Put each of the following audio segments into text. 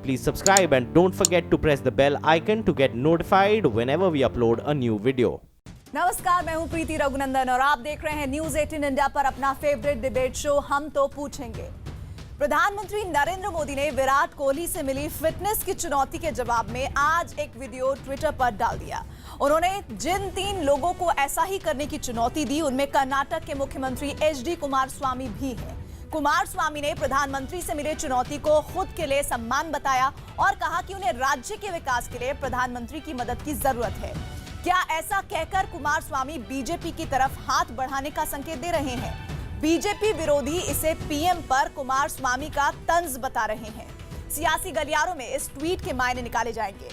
Please subscribe and don't forget to press the bell icon to get notified whenever we upload a new video. नमस्कार, मैं हूं प्रीति रघुनंदन और आप देख रहे हैं न्यूज 18 इंडिया पर अपना फेवरेट डिबेट शो हम तो पूछेंगे। प्रधानमंत्री नरेंद्र मोदी ने विराट कोहली से मिली फिटनेस की चुनौती के जवाब में आज एक वीडियो ट्विटर पर डाल दिया। उन्होंने जिन 3 लोगों को ऐसा ही करने की चुनौती दी उनमें कर्नाटक के मुख्यमंत्री एचडी कुमारस्वामी भी हैं। कुमारस्वामी ने प्रधानमंत्री से मिली चुनौती को खुद के लिए सम्मान बताया और कहा कि उन्हें राज्य के विकास के लिए प्रधानमंत्री की मदद की जरूरत है। क्या ऐसा कहकर कुमारस्वामी बीजेपी की तरफ हाथ बढ़ाने का संकेत दे रहे हैं? बीजेपी विरोधी इसे पीएम पर कुमारस्वामी का तंज बता रहे हैं। सियासी गलियारों में इस ट्वीट के मायने निकाले जाएंगे।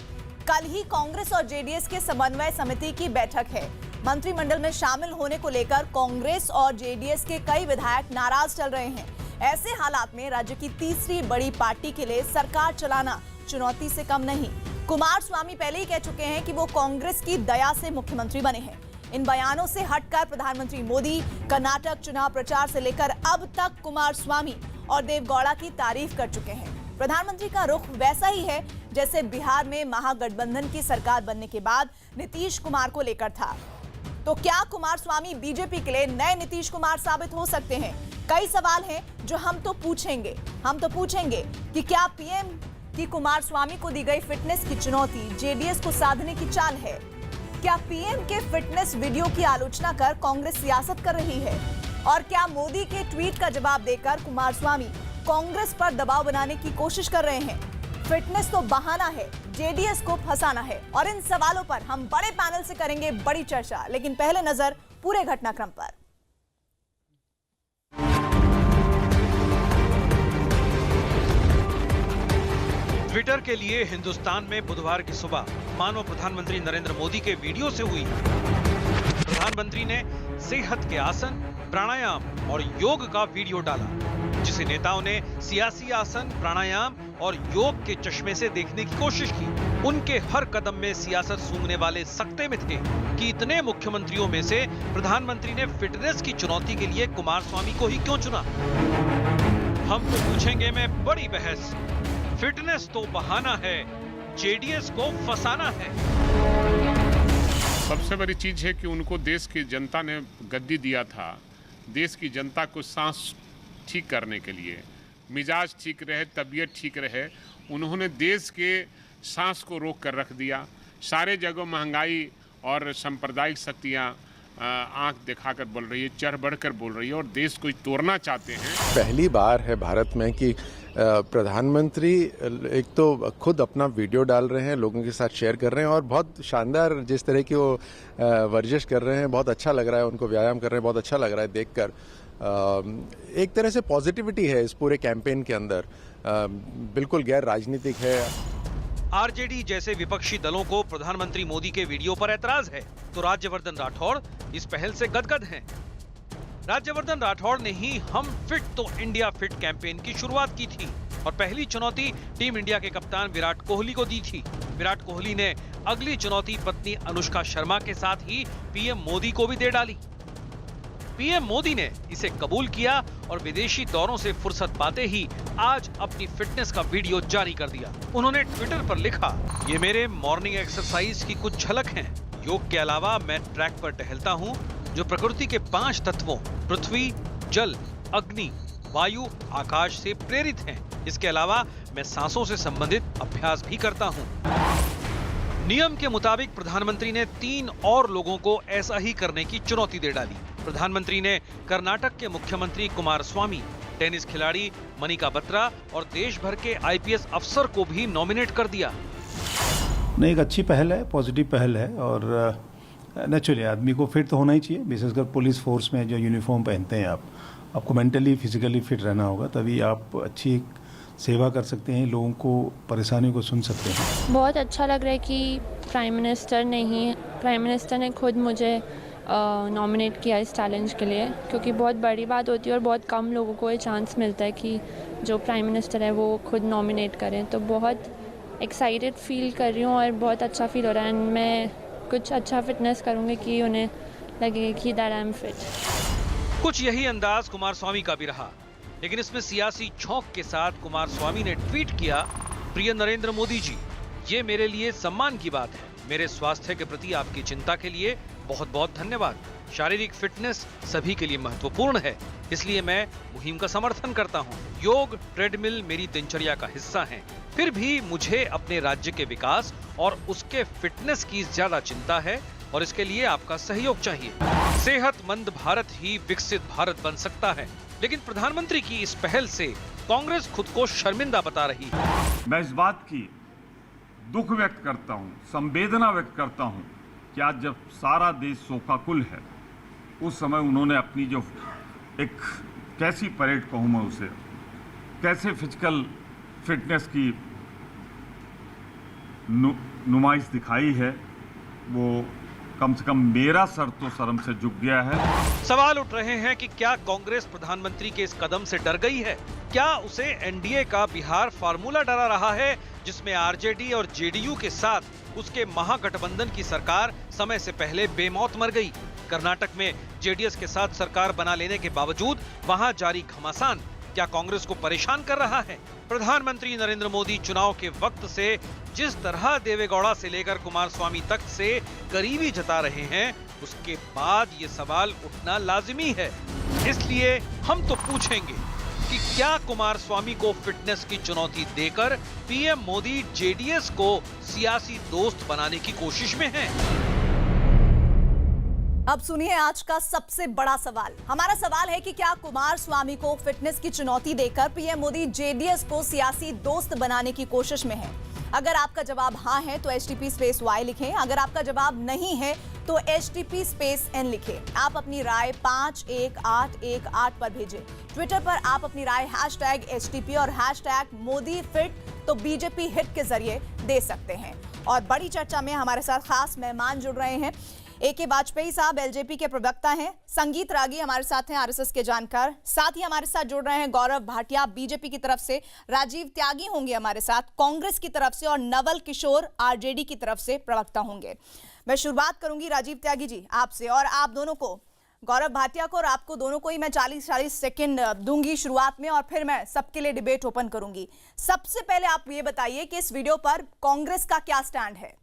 कल ही कांग्रेस और जेडीएस के समन्वय समिति की बैठक है। मंत्रिमंडल में शामिल होने को लेकर कांग्रेस और जेडीएस के कई विधायक नाराज चल रहे हैं। ऐसे हालात में राज्य की तीसरी बड़ी पार्टी के लिए सरकार चलाना चुनौती से कम नहीं। कुमारस्वामी पहले ही कह चुके हैं कि वो कांग्रेस की दया से मुख्यमंत्री बने हैं। इन बयानों से हटकर प्रधानमंत्री मोदी कर्नाटक चुनाव प्रचार से लेकर अब तक कुमारस्वामी और देवगौड़ा की तारीफ कर चुके हैं। प्रधानमंत्री का रुख वैसा ही है जैसे बिहार में महागठबंधन की सरकार बनने के बाद नीतीश कुमार को लेकर था। तो क्या कुमारस्वामी बीजेपी के लिए नए नीतीश कुमार साबित हो सकते हैं? कई सवाल हैं जो हम तो पूछेंगे कि क्या पीएम की कुमारस्वामी को दी गई फिटनेस की चुनौती जेडीएस को साधने की चाल है? क्या पीएम के फिटनेस वीडियो की आलोचना कर कांग्रेस सियासत कर रही है? और क्या मोदी के ट्वीट का जवाब देकर कुमारस्वामी कांग्रेस पर दबाव बनाने की कोशिश कर रहे हैं? फिटनेस तो बहाना है, जेडीएस को फंसाना है। और इन सवालों पर हम बड़े पैनल से करेंगे बड़ी चर्चा, लेकिन पहले नजर पूरे घटनाक्रम पर। ट्विटर के लिए हिंदुस्तान में बुधवार की सुबह मानो प्रधानमंत्री नरेंद्र मोदी के वीडियो से हुई। प्रधानमंत्री ने सेहत के आसन, प्राणायाम और योग का वीडियो डाला, जिसे नेताओं ने सियासी आसन, प्राणायाम और योग के चश्मे से देखने की कोशिश की। उनके हर कदम में सियासत सूंघने वाले सकते में थे कि इतने मुख्यमंत्रियों में से प्रधानमंत्री ने फिटनेस की चुनौती के लिए कुमारस्वामी को ही क्यों चुना। हम तो पूछेंगे में बड़ी बहस। फिटनेस तो बहाना है, जेडीएस को फंसाना है। सबसे बड़ी चीज है कि उनको देश की जनता ने गद्दी दिया था। देश की जनता को सांस ठीक करने के लिए, मिजाज ठीक रहे, तबीयत ठीक रहे, उन्होंने देश के सांस को रोक कर रख दिया। सारे जगह महंगाई और सांप्रदायिक शक्तियाँ आंख दिखाकर बोल रही है, चढ़ बढ़कर बोल रही है और देश को तोड़ना चाहते हैं। पहली बार है भारत में कि प्रधानमंत्री एक तो खुद अपना वीडियो डाल रहे हैं, लोगों के साथ शेयर कर रहे हैं और बहुत शानदार जिस तरह की वो वर्जिश कर रहे हैं, बहुत अच्छा लग रहा है। उनको व्यायाम कर रहे हैं, बहुत अच्छा लग रहा है देखकर। एक तरह से पॉजिटिविटी है इस पूरे कैंपेन के अंदर, बिल्कुल गैर राजनीतिक है। आरजेडी जैसे विपक्षी दलों को प्रधानमंत्री मोदी के वीडियो पर ऐतराज है, तो राज्यवर्धन राठौड़ इस पहल से गदगद हैं। राज्यवर्धन राठौड़ ने ही हम फिट तो इंडिया फिट कैंपेन की शुरुआत की थी और पहली चुनौती टीम इंडिया के कप्तान विराट कोहली को दी थी। विराट कोहली ने अगली चुनौती पत्नी अनुष्का शर्मा के साथ ही पीएम मोदी को भी दे डाली। पीएम मोदी ने इसे कबूल किया और विदेशी दौरों से फुर्सत पाते ही आज अपनी फिटनेस का वीडियो जारी कर दिया। उन्होंने ट्विटर पर लिखा, ये मेरे मॉर्निंग एक्सरसाइज की कुछ झलक हैं। योग के अलावा मैं ट्रैक पर टहलता हूँ जो प्रकृति के 5 तत्वों पृथ्वी, जल, अग्नि, वायु, आकाश से प्रेरित हैं। इसके अलावा मैं सांसों से संबंधित अभ्यास भी करता हूँ। नियम के मुताबिक प्रधानमंत्री ने 3 और लोगों को ऐसा ही करने की चुनौती दे डाली। प्रधानमंत्री ने कर्नाटक के मुख्यमंत्री कुमारस्वामी, टेनिस खिलाड़ी मनिका बत्रा और देश भर के आईपीएस अफसर को भी नॉमिनेट कर दिया। नहीं, एक अच्छी पहल है, पॉजिटिव पहल है और नेचुरली आदमी को फिट तो होना ही चाहिए। विशेषकर पुलिस फोर्स में जो यूनिफॉर्म पहनते हैं आपको मेंटली फिजिकली फिट रहना होगा, तभी आप अच्छी सेवा कर सकते हैं, लोगों को परेशानियों को सुन सकते हैं। बहुत अच्छा लग रहा है कि प्राइम मिनिस्टर ने खुद मुझे नॉमिनेट किया इस चैलेंज के लिए, क्योंकि बहुत बड़ी बात होती है और बहुत कम लोगों को ये चांस मिलता है कि जो प्राइम मिनिस्टर है वो खुद नॉमिनेट करें। तो बहुत एक्साइटेड फील कर रही हूँ और बहुत अच्छा फील हो रहा है। मैं कुछ अच्छा फिटनेस करूँगी कि उन्हें लगे कि दैट आई एम फिट। कुछ यही अंदाज कुमारस्वामी का भी रहा, लेकिन इसमें सियासी छौंक के साथ कुमारस्वामी ने ट्वीट किया, प्रिय नरेंद्र मोदी जी, ये मेरे लिए सम्मान की बात है। मेरे स्वास्थ्य के प्रति आपकी चिंता के लिए बहुत बहुत धन्यवाद। शारीरिक फिटनेस सभी के लिए महत्वपूर्ण है, इसलिए मैं मुहिम का समर्थन करता हूँ। योग, ट्रेडमिल मेरी दिनचर्या का हिस्सा हैं। फिर भी मुझे अपने राज्य के विकास और उसके फिटनेस की ज्यादा चिंता है और इसके लिए आपका सहयोग चाहिए। सेहतमंद भारत ही विकसित भारत बन सकता है, लेकिन प्रधानमंत्री की इस पहल से कांग्रेस खुद को शर्मिंदा बता रही है। मैं इस बात की दुख व्यक्त करता हूँ, संवेदना व्यक्त करता हूँ कि आज जब सारा देश शोकाकुल है, उस समय उन्होंने अपनी जो एक कैसी परेड कहूँ मैं उसे, कैसे फिजिकल फिटनेस की नुमाइश दिखाई है, वो कम से कम मेरा सर तो शर्म से झुक गया है। सवाल उठ रहे हैं कि क्या कांग्रेस प्रधानमंत्री के इस कदम से डर गई है? क्या उसे एनडीए का बिहार फार्मूला डरा रहा है, जिसमें आरजेडी और जेडीयू के साथ उसके महागठबंधन की सरकार समय से पहले बेमौत मर गई? कर्नाटक में जेडीएस के साथ सरकार बना लेने के बावजूद वहां जारी घमासान क्या कांग्रेस को परेशान कर रहा है? प्रधानमंत्री नरेंद्र मोदी चुनाव के वक्त से जिस तरह देवेगौड़ा से लेकर कुमारस्वामी तक से करीबी जता रहे हैं, उसके बाद ये सवाल उठना लाजिमी है। इसलिए हम तो पूछेंगे कि क्या कुमारस्वामी को फिटनेस की चुनौती देकर पीएम मोदी जेडीएस को सियासी दोस्त बनाने की कोशिश में हैं? अब सुनिए आज का सबसे बड़ा सवाल। हमारा सवाल है कि क्या कुमारस्वामी को फिटनेस की चुनौती देकर पीएम मोदी जेडीएस को सियासी दोस्त बनाने की कोशिश में है? अगर आपका जवाब हाँ है तो HTP_Y लिखें। अगर आपका जवाब नहीं है तो HTP_N लिखें। आप अपनी राय 51818 पर भेजें। ट्विटर पर आप अपनी राय #HTP और #ModiFit तो बीजेपी हिट के जरिए दे सकते हैं। और बड़ी चर्चा में हमारे साथ खास मेहमान जुड़ रहे हैं। AK वाजपेयी साहब एलजेपी के प्रवक्ता हैं, संगीत रागी हमारे साथ हैं, RSS के जानकार। साथ ही हमारे साथ जुड़ रहे हैं गौरव भाटिया बीजेपी की तरफ से, राजीव त्यागी होंगे हमारे साथ कांग्रेस की तरफ से, और नवल किशोर आरजेडी की तरफ से प्रवक्ता होंगे। मैं शुरुआत करूंगी राजीव त्यागी जी आपसे, और आप दोनों को, गौरव भाटिया को और आपको दोनों को ही मैं 40-40 सेकेंड दूंगी शुरुआत में, और फिर मैं सबके लिए डिबेट ओपन करूंगी। सबसे पहले आप ये बताइए कि इस वीडियो पर कांग्रेस का क्या स्टैंड है?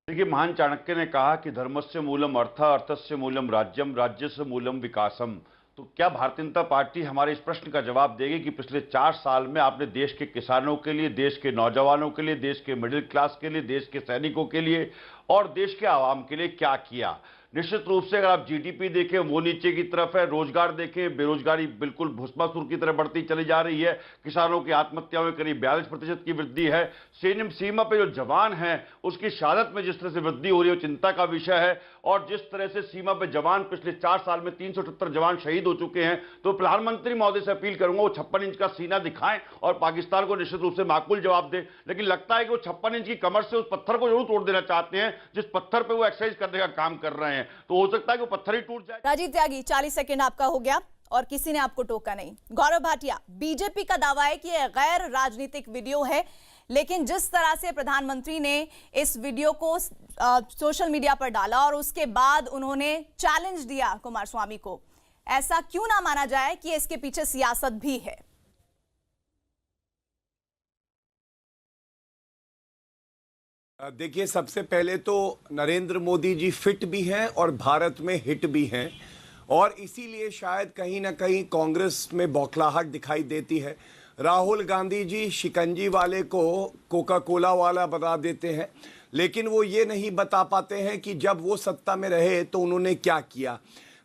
देखिए, महान चाणक्य ने कहा कि धर्मस्य मूलम अर्थः, अर्थस्य मूलम राज्यम, राज्यस्य मूलम विकासम। तो क्या भारतीय जनता पार्टी हमारे इस प्रश्न का जवाब देगी कि पिछले 4 साल में आपने देश के किसानों के लिए, देश के नौजवानों के लिए, देश के मिडिल क्लास के लिए, देश के सैनिकों के लिए और देश के आवाम के लिए क्या किया? निश्चित रूप से अगर आप जीडीपी देखें वो नीचे की तरफ है, रोजगार देखें बेरोजगारी बिल्कुल भस्मासुर की तरह बढ़ती चली जा रही है, किसानों की आत्महत्याओं में करीब 42% की वृद्धि है, सैन्य सीमा पे जो जवान हैं उसकी शहादत में जिस तरह से वृद्धि हो रही है वो चिंता का विषय है। और जिस तरह से सीमा पे जवान पिछले 4 साल में 378 जवान शहीद हो चुके हैं, तो प्रधानमंत्री महोदय से अपील करूंगा वो 56 इंच का सीना दिखाएं और पाकिस्तान को निश्चित रूप से माकूल जवाब दें। लेकिन लगता है कि वो 56 इंच की कमर से उस पत्थर को जरूर तोड़ देना चाहते हैं जिस पत्थर पे वो एक्सरसाइज करने का काम कर रहे हैं, तो हो सकता है कि वो पत्थर ही टूट जाए। राजीव त्यागी 40 सेकंड आपका हो गया और किसी ने आपको टोका नहीं। गौरव भाटिया, बीजेपी का दावा है कि यह गैर राजनीतिक वीडियो है, लेकिन जिस तरह से प्रधानमंत्री ने इस वीडियो को सोशल मीडिया पर डाला और उसके बाद उन्होंने चैलेंज दिया कुमारस्वामी को, ऐसा क्यों ना माना जाए कि इसके पीछे सियासत भी है? देखिए, सबसे पहले तो नरेंद्र मोदी जी फिट भी हैं और भारत में हिट भी हैं, और इसीलिए शायद कहीं ना कहीं कांग्रेस में बौखलाहट दिखाई देती है। राहुल गांधी जी शिकंजी वाले को कोका कोला वाला बता देते हैं, लेकिन वो ये नहीं बता पाते हैं कि जब वो सत्ता में रहे तो उन्होंने क्या किया।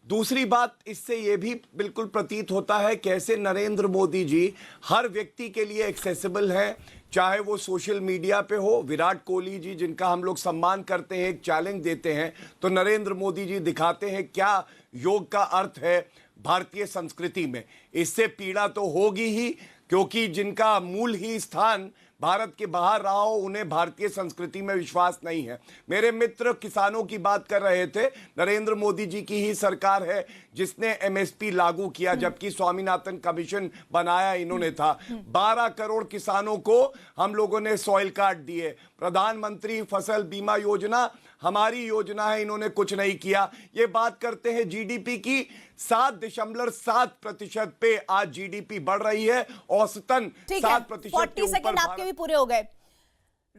दूसरी बात, इससे ये भी बिल्कुल प्रतीत होता है कैसे नरेंद्र मोदी जी हर व्यक्ति के लिए एक्सेसिबल हैं, चाहे वो सोशल मीडिया पे हो। विराट कोहली जी जिनका हम लोग सम्मान करते हैं, एक चैलेंज देते हैं, तो नरेंद्र मोदी जी दिखाते हैं क्या योग का अर्थ है भारतीय संस्कृति में। इससे पीड़ा तो होगी ही, क्योंकि जिनका मूल ही स्थान भारत के बाहर रहा हो उन्हें भारतीय संस्कृति में विश्वास नहीं है। मेरे मित्र किसानों की बात कर रहे थे, नरेंद्र मोदी जी की ही सरकार है जिसने MSP लागू किया, जबकि स्वामीनाथन कमीशन बनाया इन्होंने था। 12 करोड़ किसानों को हम लोगों ने सॉइल कार्ड दिए, प्रधानमंत्री फसल बीमा योजना हमारी योजना है, इन्होंने कुछ नहीं किया। ये बात करते हैं जीडीपी की, 7.7% पे आज जीडीपी बढ़ रही है, औसतन 7% 40 सेकंड आपके भी पूरे हो गए।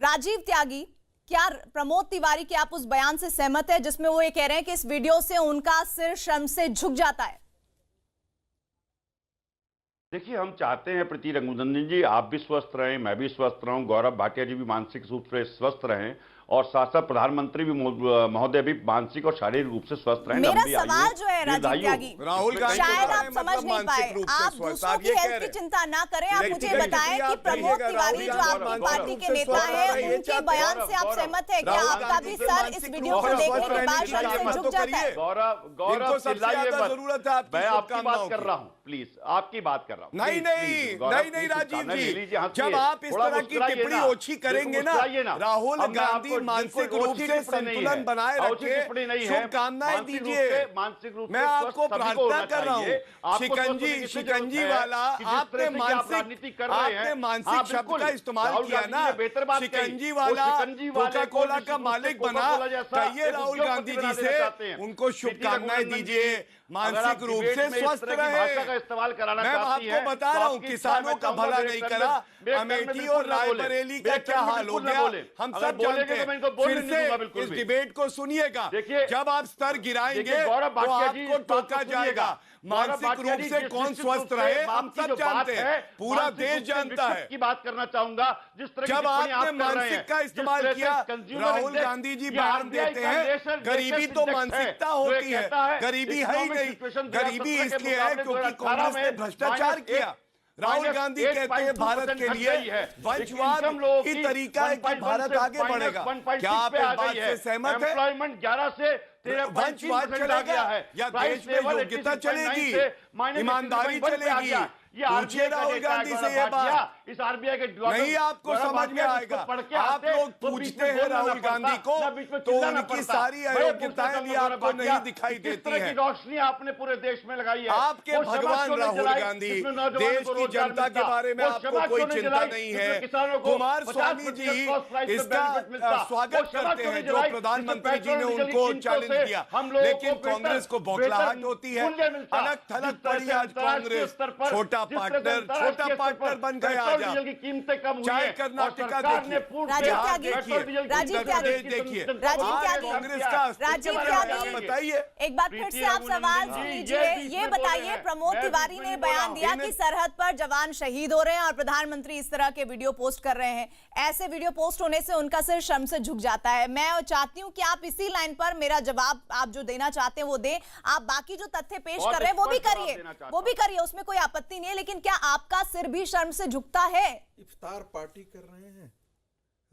राजीव त्यागी, क्या प्रमोद तिवारी के आप उस बयान से सहमत है जिसमें वो ये कह रहे हैं कि इस वीडियो से उनका सिर शर्म से झुक जाता है? देखिए, हम चाहते हैं प्रीति रघुनंदन जी आप भी स्वस्थ रहें, मैं भी स्वस्थ रहूं, गौरव भाटिया जी भी मानसिक रूप से स्वस्थ रहें और साथ साथ प्रधानमंत्री भी महोदय भी मानसिक और शारीरिक रूप से स्वस्थ रहें। मेरा सवाल जो है राजीव त्यागी, राहुल गांधी शायद आप समझ नहीं पाए, आप दूसरों की हेल्थ की चिंता ना करें, आप मुझे बताएं कि प्रमोद तिवारी जो आपकी पार्टी के नेता हैं, उनके बयान से आप सहमत है? क्या आपका भी सर इस वीडियो को देखने के बाद शर्म से झुक जाता है? गौरव चिल्लाइए मत, मैं आपकी बात कर रहा हूं, प्लीज आपकी बात कर रहा हूं। नहीं राजीव जी, जब आप इस तरह की टिप्पणी ओछी करेंगे ना, राहुल गांधी मानसिक रूप से संतुलन बनाए रखे, शुभकामनाएं दीजिए। मानसिक रूप मैं आपको प्रार्थना कर रहा हूँ, शिकंजी वाला, आपने मानसिक शब्द का इस्तेमाल किया ना, शिकंजी वाला कोका कोला का मालिक बना, कहिए राहुल गांधी जी से उनको शुभकामनाएं दीजिए, मानसिक रूप से स्वस्थ रहे। मैं आपको बता रहा हूँ, किसानों का भला नहीं करा, अमेठी और रायबरेली का क्या हाल हो गया हम सब जानते हैं। फिर से इस डिबेट को सुनिएगा, जब आप स्तर गिराएंगे तो आपको टोका जाएगा। मानसिक रूप से कौन स्वस्थ रहे हम सब जानते हैं, पूरा देश जानता है। की बात करना चाहूंगा, जिस तरह जब आपने मानसिक का इस्तेमाल किया, राहुल गांधी जी बयान देते हैं गरीबी तो मानसिकता होती है, गरीबी है ही नहीं। गरीबी इसलिए है क्योंकि कांग्रेस ने भ्रष्टाचार किया। राहुल गांधी कहते हैं भारत के लिए वंशवाद ही तरीका है कि भारत आगे बढ़ेगा। क्या आप इस बात से सहमत है? एम्प्लॉयमेंट 11 से 13% चला गया है या देश में योग्यता चलेगी, ईमानदारी चलेगी? पूछिए राहुल गांधी से ये बात, इस आरबीआई के नहीं आपको समझ में आएगा। आप लोग पूछते हैं राहुल गांधी को तो उनकी सारी अयोग्यताएं भी आपको नहीं दिखाई देती है। रोशनी आपने पूरे देश में लगाई है। आपके भगवान राहुल गांधी, देश की जनता के बारे में आपको कोई चिंता नहीं है। कुमार स्वामी जी इसका स्वागत करते हैं जो प्रधानमंत्री जी ने उनको चैलेंज किया, लेकिन कांग्रेस को बौखलाहट होती है। अलग थलग पड़ी आज कांग्रेस, छोटा पार्टनर बन गया। की कीमतें कम हुई चाहे है, कर्नाटका देखिए, बताइए। एक बार फिर से आप सवाल सुन लीजिए, ये बताइए, प्रमोद तिवारी ने बयान दिया कि सरहद पर जवान शहीद हो रहे हैं और प्रधानमंत्री इस तरह के वीडियो पोस्ट कर रहे हैं। ऐसे वीडियो पोस्ट होने से उनका सिर शर्म से झुक जाता है। मैं चाहती हूँ कि आप इसी लाइन पर मेरा जवाब आप जो देना चाहते हैं वो दें। आप बाकी जो तथ्य पेश कर रहे हैं वो भी करिए, उसमें कोई आपत्ति नहीं है, लेकिन क्या आपका सिर भी शर्म से झुकता है? इफ्तार पार्टी कर रहे हैं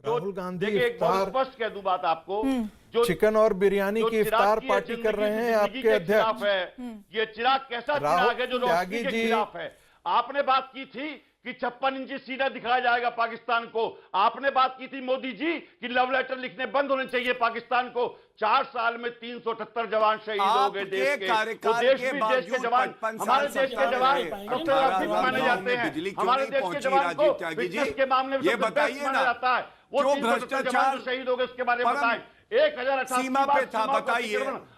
राहुल गांधी, एक बहुत स्पष्ट कह दूं बात आपको, जो चिकन और बिरयानी की इफ्तार पार्टी कर रहे हैं आपके अध्यक्ष है। ये चिराग कैसा चिराग है जो रोशनी के खिलाफ है? आपने बात की थी कि 56 इंची सीना दिखाया जाएगा पाकिस्तान को। आपने बात की थी मोदी जी कि लव लेटर लिखने बंद होने चाहिए पाकिस्तान को। 4 साल में 378 जवान शहीद हो गए देश के। तो देश के जवान, हमारे देश के जवान सबसे माने जाते हैं। हमारे देश के जवान को फिटनेस के मामले में सबसे माना जाता है। वो भ्रष्टाचार शहीद हो गए उसके बारे में बताएं। 1088 सीमा पे था, बताइए।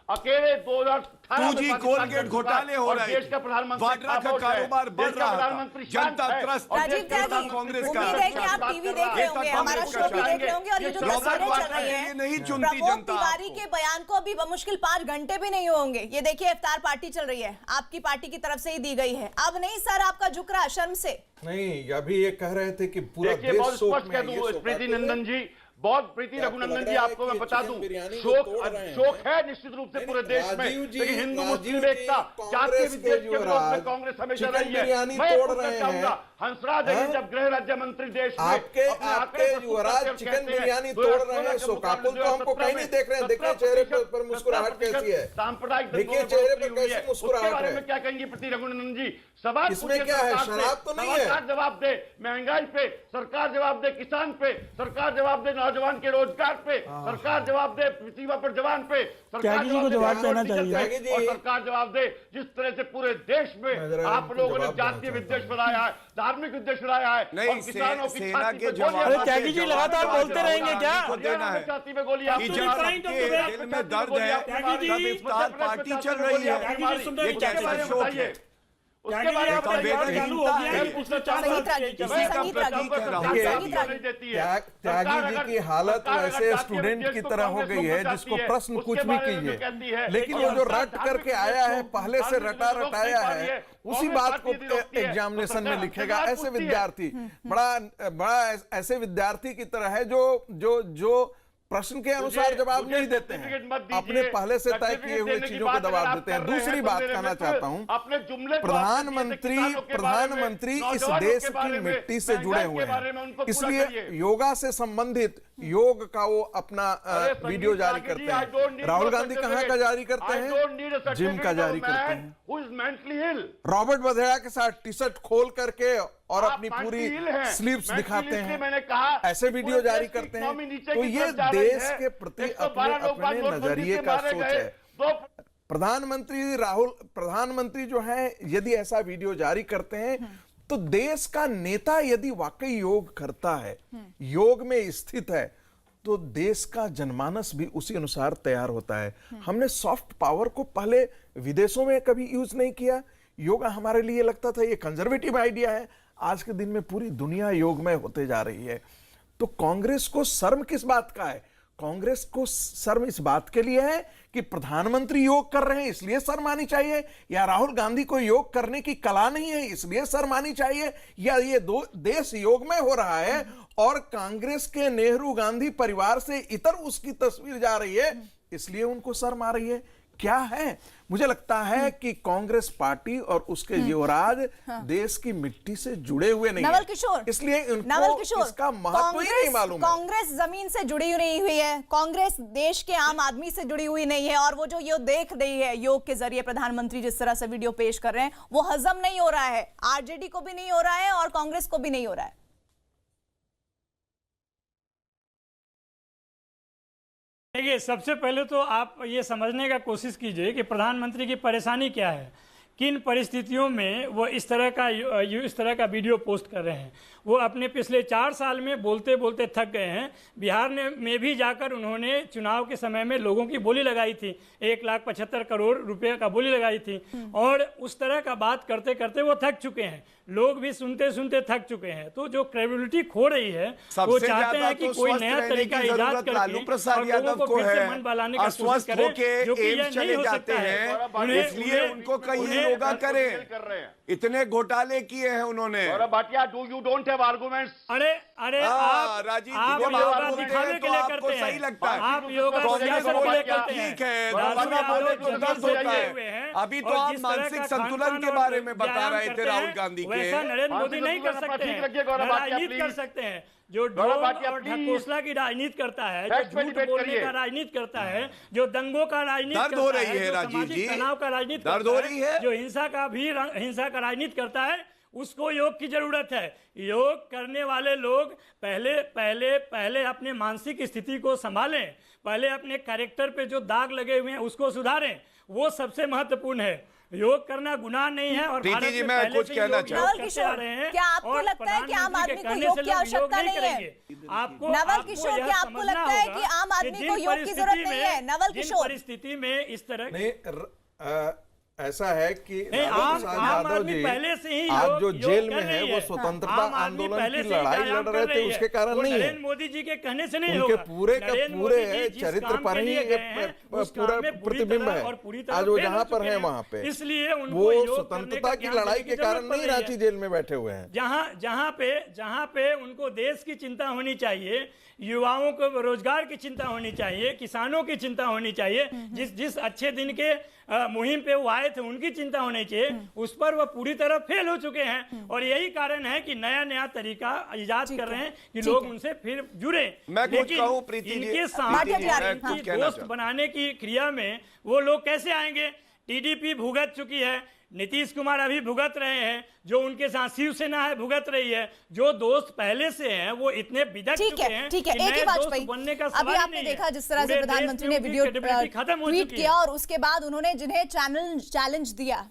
अकेले 2018 कोलगेट घोटाले हो रहे देश का प्रधानमंत्री वाड्रा का कारोबार बढ़ रहा था, जनता त्रस्त, राजीव त्यागी, कांग्रेस का उम्मीद है कि आप टीवी देख रहे होंगे, हमारा शो भी देख रहे होंगे और ये जो तस्वीरें चल रही हैं, नहीं चुनती प्रमोद जनता तिवारी के बयान को अभी बमुश्किल 5 घंटे भी नहीं होंगे। ये देखिए इफ्तार पार्टी चल रही है, आपकी पार्टी की तरफ से ही दी गई है। अब नहीं सर आपका झुक रहा शर्म से? नहीं, अभी ये कह रहे थे कि पूरा देश शोक में है। प्रीति नंदन जी, बहुत प्रीति रघुनंदन जी, आपको मैं बता दूं, शोक है निश्चित रूप से पूरे देश में, लेकिन हिंदू मुस्लिम एकता, जातीय विद्वेष के विरोध में कांग्रेस हमेशा रही है। मैं पूछना चाहूंगा, हंसराज अहीर जब गृह राज्य मंत्री देश में आपके युवराज चिकन बिरयानी तोड़ रहे हैं, शोकाकुल तो हमको कहीं नहीं देख रहे हैं। देखिए चेहरे पर मुस्कुराहट कैसी है, सांप्रदायिक, देखिए चेहरे पर कैसी मुस्कुराहट है। क्या कहेंगे प्रीति रघुनंदन जी? सवाल इसमें क्या है, शराब तो नहीं है? सरकार जवाब दे महंगाई पे, सरकार जवाब दे किसान पे, सरकार जवाब दे नौजवान के रोजगार पे सरकार जवाब दे, सीमा पर जवान पे सरकार जवाब दे, और सरकार जवाब दे जिस तरह से पूरे देश में आप लोगों ने जातीय विद्वेष बनाया है, धार्मिक विद्वेष बनाया है, नहीं, और किसानों की सेना के जवाब त्यागी जी लगातार बोलते रहेंगे क्या? देना है छाती में गोली कि जब दिल में दर्द है तब इफ्तार पार्टी चल रही है, ये कैसा शौक है? त्यागी जी की हालत वैसे स्टूडेंट की तरह हो गई है जिसको प्रश्न कुछ भी कीजिए, लेकिन वो जो रट करके आया है, पहले से रटाया है, उसी बात को एग्जामिनेशन में लिखेगा। ऐसे विद्यार्थी बड़ा ऐसे विद्यार्थी की तरह है जो प्रश्न के अनुसार जवाब नहीं देते हैं, अपने पहले से तय किए हुए चीजों को जवाब देते हैं। दूसरी बात कहना चाहता हूं, प्रधानमंत्री इस देश की मिट्टी से जुड़े हुए हैं, इसलिए योगा से संबंधित योग का वो अपना वीडियो जारी करते हैं। राहुल गांधी कहां का जारी करते हैं? जिम का जारी करते हैं। रॉबर्ट वधेरा के साथ टी शर्ट खोल करके और अपनी पूरी स्लीव्स दिखाते हैं, मैंने कहा ऐसे वीडियो जारी करते हैं। तो ये देश के प्रति अपने नजरिए का सोच है। प्रधानमंत्री जो है यदि ऐसा वीडियो जारी करते हैं तो देश का नेता यदि वाकई योग करता है, योग में स्थित है, तो देश का जनमानस भी उसी अनुसार तैयार होता है। हमने सॉफ्ट पावर को पहले विदेशों में कभी यूज नहीं किया। योगा हमारे लिए लगता था ये कंजर्वेटिव आइडिया है, आज के दिन में पूरी दुनिया योगमय होते जा रही है। तो कांग्रेस को शर्म किस बात का है? कांग्रेस को शर्म इस बात के लिए है कि प्रधानमंत्री योग कर रहे हैं इसलिए शर्म आनी चाहिए, या राहुल गांधी को योग करने की कला नहीं है इसलिए शर्म आनी चाहिए, या ये दो देश योगमय हो रहा है और कांग्रेस के नेहरू गांधी परिवार से इतर उसकी तस्वीर जा रही है इसलिए उनको शर्म आ रही है? क्या है? मुझे लगता है कि कांग्रेस पार्टी और उसके युवराज देश की मिट्टी से जुड़े हुए नहीं नवल किशोर, इसलिए उनको इसका महत्व ही नहीं मालूम। कांग्रेस जमीन से जुड़ी नहीं हुई है, कांग्रेस देश के आम आदमी से जुड़ी हुई नहीं है, और वो जो ये देख रही है योग के जरिए प्रधानमंत्री जिस तरह से वीडियो पेश कर रहे हैं वो हजम नहीं हो रहा है, आरजेडी को भी नहीं हो रहा है और कांग्रेस को भी नहीं हो रहा है। देखिए, सबसे पहले तो आप ये समझने का कोशिश कीजिए कि प्रधानमंत्री की परेशानी क्या है, किन परिस्थितियों में वो इस तरह का वीडियो पोस्ट कर रहे हैं। वो अपने पिछले 4 साल में बोलते बोलते थक गए हैं। बिहार में भी जाकर उन्होंने चुनाव के समय में लोगों की बोली लगाई थी, 1,75,00,000 करोड़ रुपए का बोली लगाई थी, और उस तरह का बात करते करते वो थक चुके हैं, लोग भी सुनते सुनते थक चुके हैं। तो जो क्रेडिबिलिटी खो रही है, वो चाहते हैं कि कोई नया तरीका इजाद करके और लोगों को फिर से मन बहलाने की कोशिश करें, जो कि ये नहीं हो सकता है। इसलिए उनको कहीं योगा करें। इतने घोटाले किए हैं उन्होंने। Bhatia, do you don't have arguments? अरे आप योगा दिखाने के लिए करते हैं, सही लगता है, आप योगा सियासत के लिए करते हैं। ठीक है, अभी तो आप मानसिक संतुलन के बारे में बता रहे थे राहुल गांधी के। वैसा नरेंद्र मोदी नहीं कर सकते हैं, राजनीति कर सकते हैं। जो ढोल और ढकोसला की राजनीति करता है, जो झूठ बोलने का राजनीति करता है, जो दंगों का राजनीति करता है, जो सामाजिक तनाव का राजनीति करता है, जो हिंसा का राजनीति करता है, उसको योग की जरूरत है। योग करने वाले लोग पहले अपने मानसिक स्थिति को संभालें, पहले अपने कैरेक्टर पे जो दाग लगे हुए हैं उसको सुधारें, वो सबसे महत्वपूर्ण है। योग करना गुनाह नहीं है। और भारत में पहले से योग करते आ रहे हैं। क्या आपको लगता है कि आम आदमी को योग की आवश्यकता नहीं है? नवल किशोर, क्या आपको लगता है कि आम आदमी को योग की जरूरत नहीं है? नवल किशोर, परिस्थिति में इस तरह ऐसा है कि आम आदमी पहले से ही आज जो जेल में है वो स्वतंत्रता आंदोलन की लड़ाई लड़ रहे थे उसके कारण नहीं है, नरेंद्र मोदी जी के कहने से नहीं उनके होगा। पूरे के पूरे चरित्र पर ही पूरा प्रतिबिंब है। आज वो जहाँ पर है वहाँ पे, इसलिए वो स्वतंत्रता की लड़ाई के कारण नहीं रांची जेल में बैठे हुए हैं। जहाँ पे उनको देश की चिंता होनी चाहिए, युवाओं को रोजगार की चिंता होनी चाहिए, किसानों की चिंता होनी चाहिए, जिस अच्छे दिन के मुहिम पे वो आए थे उनकी चिंता होनी चाहिए, उस पर वो पूरी तरह फेल हो चुके हैं। और यही कारण है कि नया तरीका इजाद कर रहे हैं कि लोग उनसे फिर जुड़े। लेकिन इनके सामने दोस्त बनाने की क्रिया में वो लोग कैसे आएंगे? टीडीपी भुगत चुकी है, नीतीश कुमार अभी भुगत रहे हैं, जो उनके साथ शिवसेना है भुगत रही है, जो दोस्त पहले से हैं वो इतने बिदक चुके हैं। ठीक है, एक ही वाजपेयी, अभी आपने देखा जिस तरह से प्रधानमंत्री ने वीडियो ट्वीट किया और उसके बाद उन्होंने जिन्हें चैलेंज दिया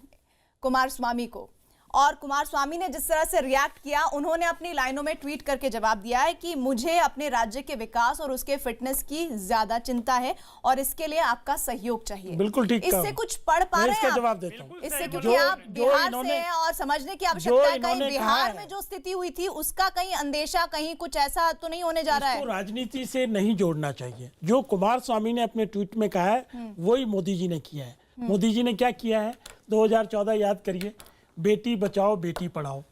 कुमार स्वामी को, और कुमार स्वामी ने जिस तरह से रिएक्ट किया, उन्होंने अपनी लाइनों में ट्वीट करके जवाब दिया है कि मुझे अपने राज्य के विकास और उसके फिटनेस की ज्यादा चिंता है और इसके लिए आपका सहयोग चाहिए। बिल्कुल ठीक, इससे कुछ पढ़ पा रहे हैं जवाब देता हूं इससे, क्योंकि आप बिहार से हैं और समझने की आवश्यकता है। कहीं बिहार में जो स्थिति हुई थी उसका कहीं अंदेशा, कहीं कुछ ऐसा तो नहीं होने जा रहा है? राजनीति से नहीं जोड़ना चाहिए। जो कुमार स्वामी ने अपने ट्वीट में कहा है वही मोदी जी ने किया है। मोदी जी ने क्या किया है? 2014 याद करिए, बेटी बचाओ बेटी पढ़ाओ,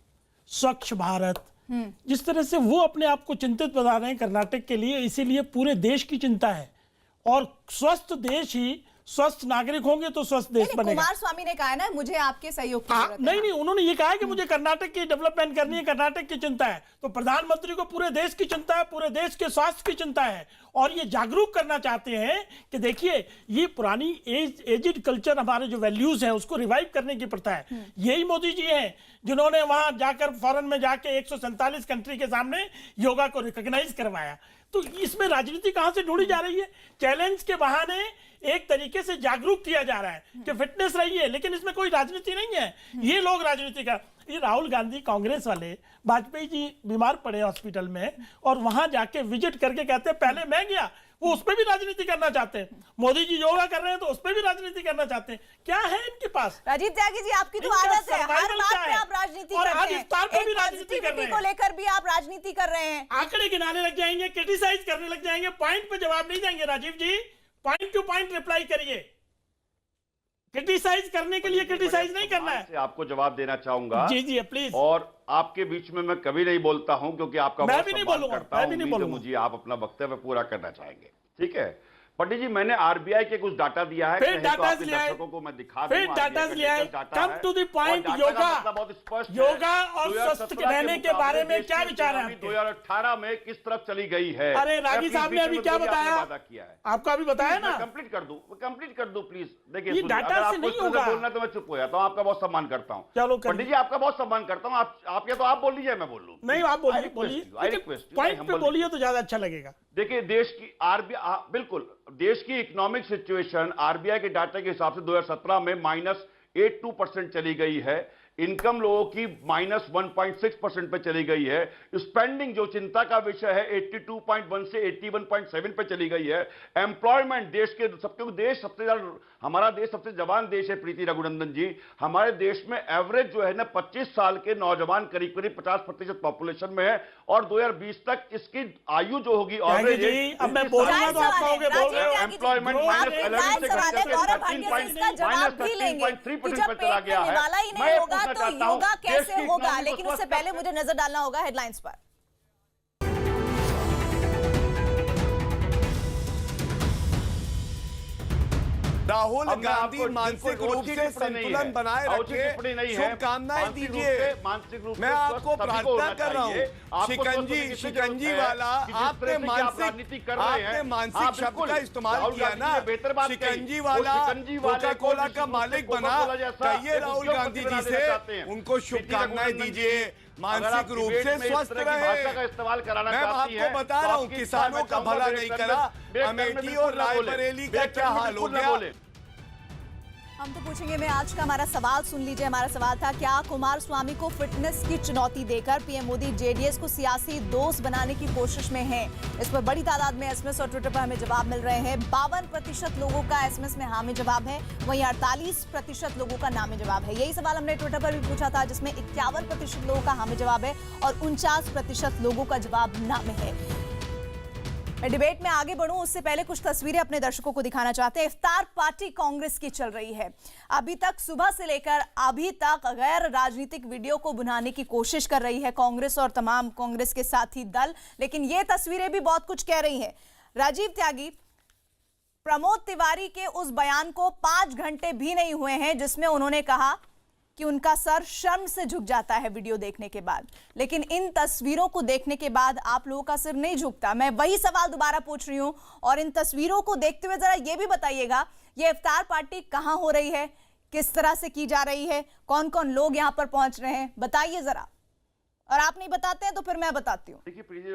स्वच्छ भारत, जिस तरह से वो अपने आप को चिंतित बता रहे हैं कर्नाटक के लिए, इसीलिए पूरे देश की चिंता है। और स्वस्थ देश ही, स्वस्थ नागरिक होंगे तो स्वस्थ देश बनेगा। कुमार स्वामी ने कहा है ना मुझे आपके सहयोग की जरूरत है। नहीं, उन्होंने ये कहा है कि मुझे कर्नाटक की डेवलपमेंट करनी है, कर्नाटक की चिंता है। तो प्रधानमंत्री को पूरे देश की चिंता है, पूरे देश के स्वास्थ्य की चिंता है, और ये जागरूक करना चाहते हैं कि देखिए ये पुरानी एजिड कल्चर, हमारे जो वैल्यूज हैं उसको रिवाइव करने की प्रथा है। यही मोदी जी हैं जिन्होंने वहां जाकर फॉरेन में जाके 147 कंट्री के सामने योगा को रिकॉग्नाइज करवाया। तो इसमें राजनीति कहां से ढूंढी जा रही है? चैलेंज के बहाने एक तरीके से जागरूक किया जा रहा है कि फिटनेस रही है, लेकिन इसमें कोई राजनीति नहीं है। ये लोग राजनीति का, ये राहुल गांधी कांग्रेस वाले, वाजपेयी जी बीमार पड़े हॉस्पिटल में और वहां जाके विजिट करके कहते हैं पहले मैं गया, वो उस पर भी राजनीति करना चाहते हैं। मोदी जी योगा कर रहे हैं तो उस पर भी राजनीति करना चाहते हैं। क्या है इनके पास? राजीव त्यागी जी, आपकी तो आदत है, हर बात पे आप राजनीति करते हैं, पॉजिटिविटी को लेकर भी आप राजनीति कर रहे हैं। आंकड़े गिनाने लग जाएंगे, क्रिटिसाइज करने लग जाएंगे, पॉइंट पे जवाब नहीं देंगे। राजीव जी, पॉइंट टू पॉइंट रिप्लाई करिए। क्रिटिसाइज करने के लिए क्रिटिसाइज नहीं करना है। आपको जवाब देना चाहूंगा। जी प्लीज। और आपके बीच में मैं कभी नहीं बोलता हूं क्योंकि आपका मैं भी नहीं बोलूंगा, मुझे आप अपना वक्तव्य पूरा करना चाहेंगे, ठीक है? पंडित जी, मैंने आरबीआई के कुछ डाटा दिया है, फिर डाटा दर्शकों को मैं दिखा दूं। फिर डाटा लिया है। Come to the point. Yoga और स्वस्थ रहने के बारे में क्या विचार है? 2018 में किस तरफ चली गई है? अरे रागी साहब ने अभी क्या बताया? आपको अभी बताया ना। कंप्लीट कर दूं प्लीज। देखिए, डाटा से नहीं होगा। बोलना तो मैं चुप हो जाता हूं, आपका बहुत सम्मान करता हूं। चलो पंडित जी, आपका बहुत सम्मान करता हूं। आप या तो आप बोल लीजिए, मैं बोल लूं। नहीं, आप बोलिए, पॉइंट पे बोलिए तो ज्यादा अच्छा लगेगा। देखिए, देश की आरबीआई, बिल्कुल देश की इकोनॉमिक सिचुएशन आरबीआई के डाटा के हिसाब से 2017 में -82% चली गई है। इनकम लोगों की -1.6% पे चली गई है। स्पेंडिंग जो चिंता का विषय है 82.1 से 81.7 पे चली गई है। एम्प्लॉयमेंट, देश के सबसे ज्यादा, हमारा देश सबसे जवान देश है प्रीति रघुनंदन जी। हमारे देश में एवरेज जो है ना 25 साल के नौजवान करीब 50% पॉपुलेशन में है, और 2020 तक इसकी आयु जो होगी एवरेज, अब मैं बोल रहा हूं तो आप कहोगे बोल रहे हो। एम्प्लॉयमेंट -11 से घटकर 13.3% पर चला गया है। तो योगा कैसे होगा? लेकिन उससे पहले मुझे नजर डालना होगा हेडलाइंस पर। राहुल गांधी मानसिक रूप से संतुलन बनाए रखे, शुभकामनाएं दीजिए। मैं आपको प्रार्थना कर रहा हूँ, शिकंजी वाला, आपने मानसिक शब्द का इस्तेमाल किया ना, शिकंजी वाला कोका कोला का मालिक बना। कहिए राहुल गांधी जी से, उनको शुभकामनाएं दीजिए, मानसिक रूप से स्वस्थ रहे। मैं आपको बता रहा हूँ, किसानों का भला नहीं करा, अमेठी और रायबरेली का क्या हाल हो गया। हम तो पूछेंगे। मैं आज का हमारा सवाल सुन लीजिए। हमारा सवाल था, क्या कुमार स्वामी को फिटनेस की चुनौती देकर पीएम मोदी जेडीएस को सियासी दोस्त बनाने की कोशिश में हैं? इस पर बड़ी तादाद में एसएमएस और ट्विटर पर हमें जवाब मिल रहे हैं। 52% लोगों का एसएमएस में हाँ में जवाब है, वहीं 48% लोगों का ना में जवाब है। यही सवाल हमने ट्विटर पर भी पूछा था, जिसमें 51% लोगों का हाँ में जवाब है और 49% लोगों का जवाब ना में है। मैं डिबेट में आगे बढ़ूं उससे पहले कुछ तस्वीरें अपने दर्शकों को दिखाना चाहते हैं। इफ्तार पार्टी कांग्रेस की चल रही है। अभी तक सुबह से लेकर अभी तक गैर राजनीतिक वीडियो को बनाने की कोशिश कर रही है कांग्रेस और तमाम कांग्रेस के साथी दल, लेकिन ये तस्वीरें भी बहुत कुछ कह रही हैं। राजीव त्यागी, प्रमोद तिवारी के उस बयान को 5 घंटे भी नहीं हुए हैं जिसमें उन्होंने कहा कि उनका सर शर्म से झुक जाता है वीडियो देखने के बाद, लेकिन इन तस्वीरों को देखने के बाद आप लोगों का सिर नहीं झुकता। मैं वही सवाल दोबारा पूछ रही हूं, और इन तस्वीरों को देखते हुए जरा ये भी बताइएगा, ये इफ्तार पार्टी कहां हो रही है, किस तरह से की जा रही है, कौन कौन लोग यहाँ पर पहुंच रहे हैं, बताइए जरा। और आप नहीं बताते हैं तो फिर मैं बताती हूँ। देखिए प्रीति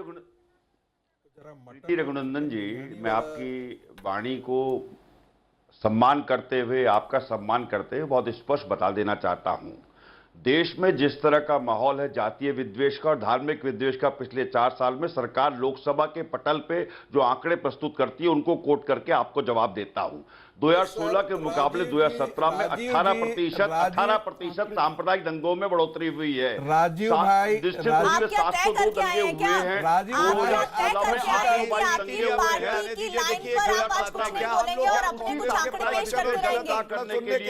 रघुनंदन जी, मैं आपकी वाणी को सम्मान करते हुए, आपका सम्मान करते हुए बहुत स्पष्ट बता देना चाहता हूं, देश में जिस तरह का माहौल है जातीय विद्वेष का और धार्मिक विद्वेष का, पिछले 4 साल में सरकार लोकसभा के पटल पे जो आंकड़े प्रस्तुत करती है उनको कोट करके आपको जवाब देता हूं। 2016 के मुकाबले 2017 में 18% सांप्रदायिक दंगों में बढ़ोतरी हुई है। राजीव भाई, निश्चित रूप से 702 दंगे हुए हैं। राजीव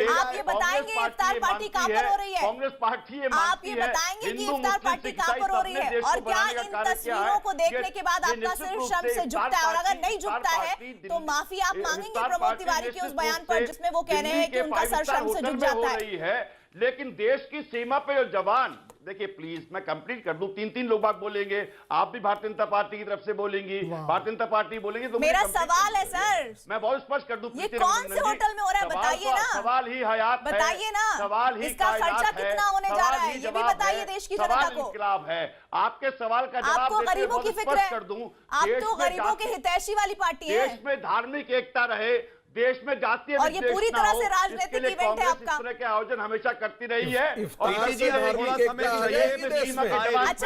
आप ये बताएंगे इफ्तार पार्टी कहां पर हो रही है? कांग्रेस पार्टी आप ये बताएंगे कि इफ्तार पार्टी कहां पर हो रही है? और क्या इन तस्वीरों को देखने के बाद आपका सिर शर्म से झुकता है? और अगर नहीं झुकता है तो माफी आप मांगेंगे प्रमोद तिवारी के उस बयान पर जिसमें वो कह रहे हैं कि उनका सर शर्म से झुक जाता है। लेकिन देश की सीमा पे जो जवान, देखिए प्लीज मैं कंप्लीट कर दूं, 3 लोग बात बोलेंगे, आप भी भारतीय जनता पार्टी की तरफ से बोलेंगी, भारतीय जनता पार्टी बोलेंगी, तो मेरा सवाल है सर, मैं बहुत स्पष्ट कर दूं, ये कौन से होटल में हो रहा है बताइए ना, सवाल ही हयात है, बताइए ना, सवाल ही इसका खर्चा कितना होने जा रहा है ये भी बताइए देश की जनता को। इंकलाब है, आपके सवाल का जवाब आपको गरीबों की फिक्र है, कर दूं, आप तो गरीबों के हितैषी वाली पार्टी है। देश में धार्मिक एकता रहे, देश में जातीय और ये पूरी तरह से राजनीतिक इवेंट है आपका। इस तरह के आयोजन हमेशा करती रही है। अच्छा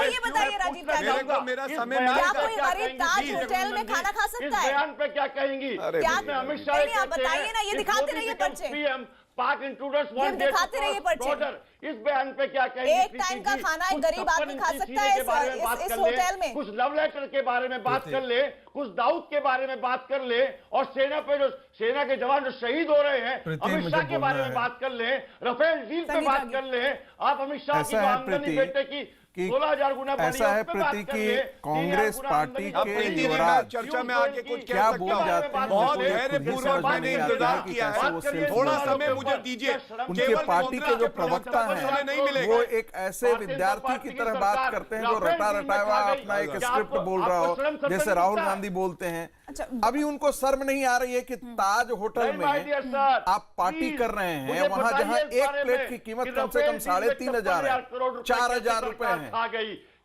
ये बताइए राजीव त्यागी, क्या कोई गरीब ताज होटल में खाना खा सकता है? इस बयान पे क्या कहेंगी? क्या अमित शाह आप बताइए ना, ये दिखाते रहिए पर्चे, पाक इंट्रूडर्स वांट दिखाते रहिए पर्चे। इस बयान पे क्या कहेंगे? एक टाइम का खाना एक गरीब आदमी खा सकता है इस होटल में? कुछ लव लेटर के बारे में बात कर ले, कुछ दाऊद के बारे में बात कर ले, और सेना पे जो सेना के जवान जो शहीद हो रहे हैं अमित शाह के बारे में बात कर ले, राफेल डील पे बात कर ले, आप अमित शाह की आमदनी बेटे की 16,000 गुना ऐसा है प्रीति की कांग्रेस पार्टी के युवराज चर्चा में आगे कुछ क्या बोल जाते हैं, बहुत धैर्यपूर्वक मैंने इंतजार किया है, थोड़ा समय मुझे दीजिए। उनके पार्टी के जो प्रवक्ता हैं वो एक ऐसे विद्यार्थी की तरह बात करते हैं जो रटा हुआ अपना एक स्क्रिप्ट बोल रहा हो, जैसे राहुल गांधी बोलते हैं। अभी उनको शर्म नहीं आ रही है कि ताज होटल में आप पार्टी कर रहे हैं, वहां जहां एक प्लेट की कीमत कम से कम 3,500 है, 4,000 रुपए है,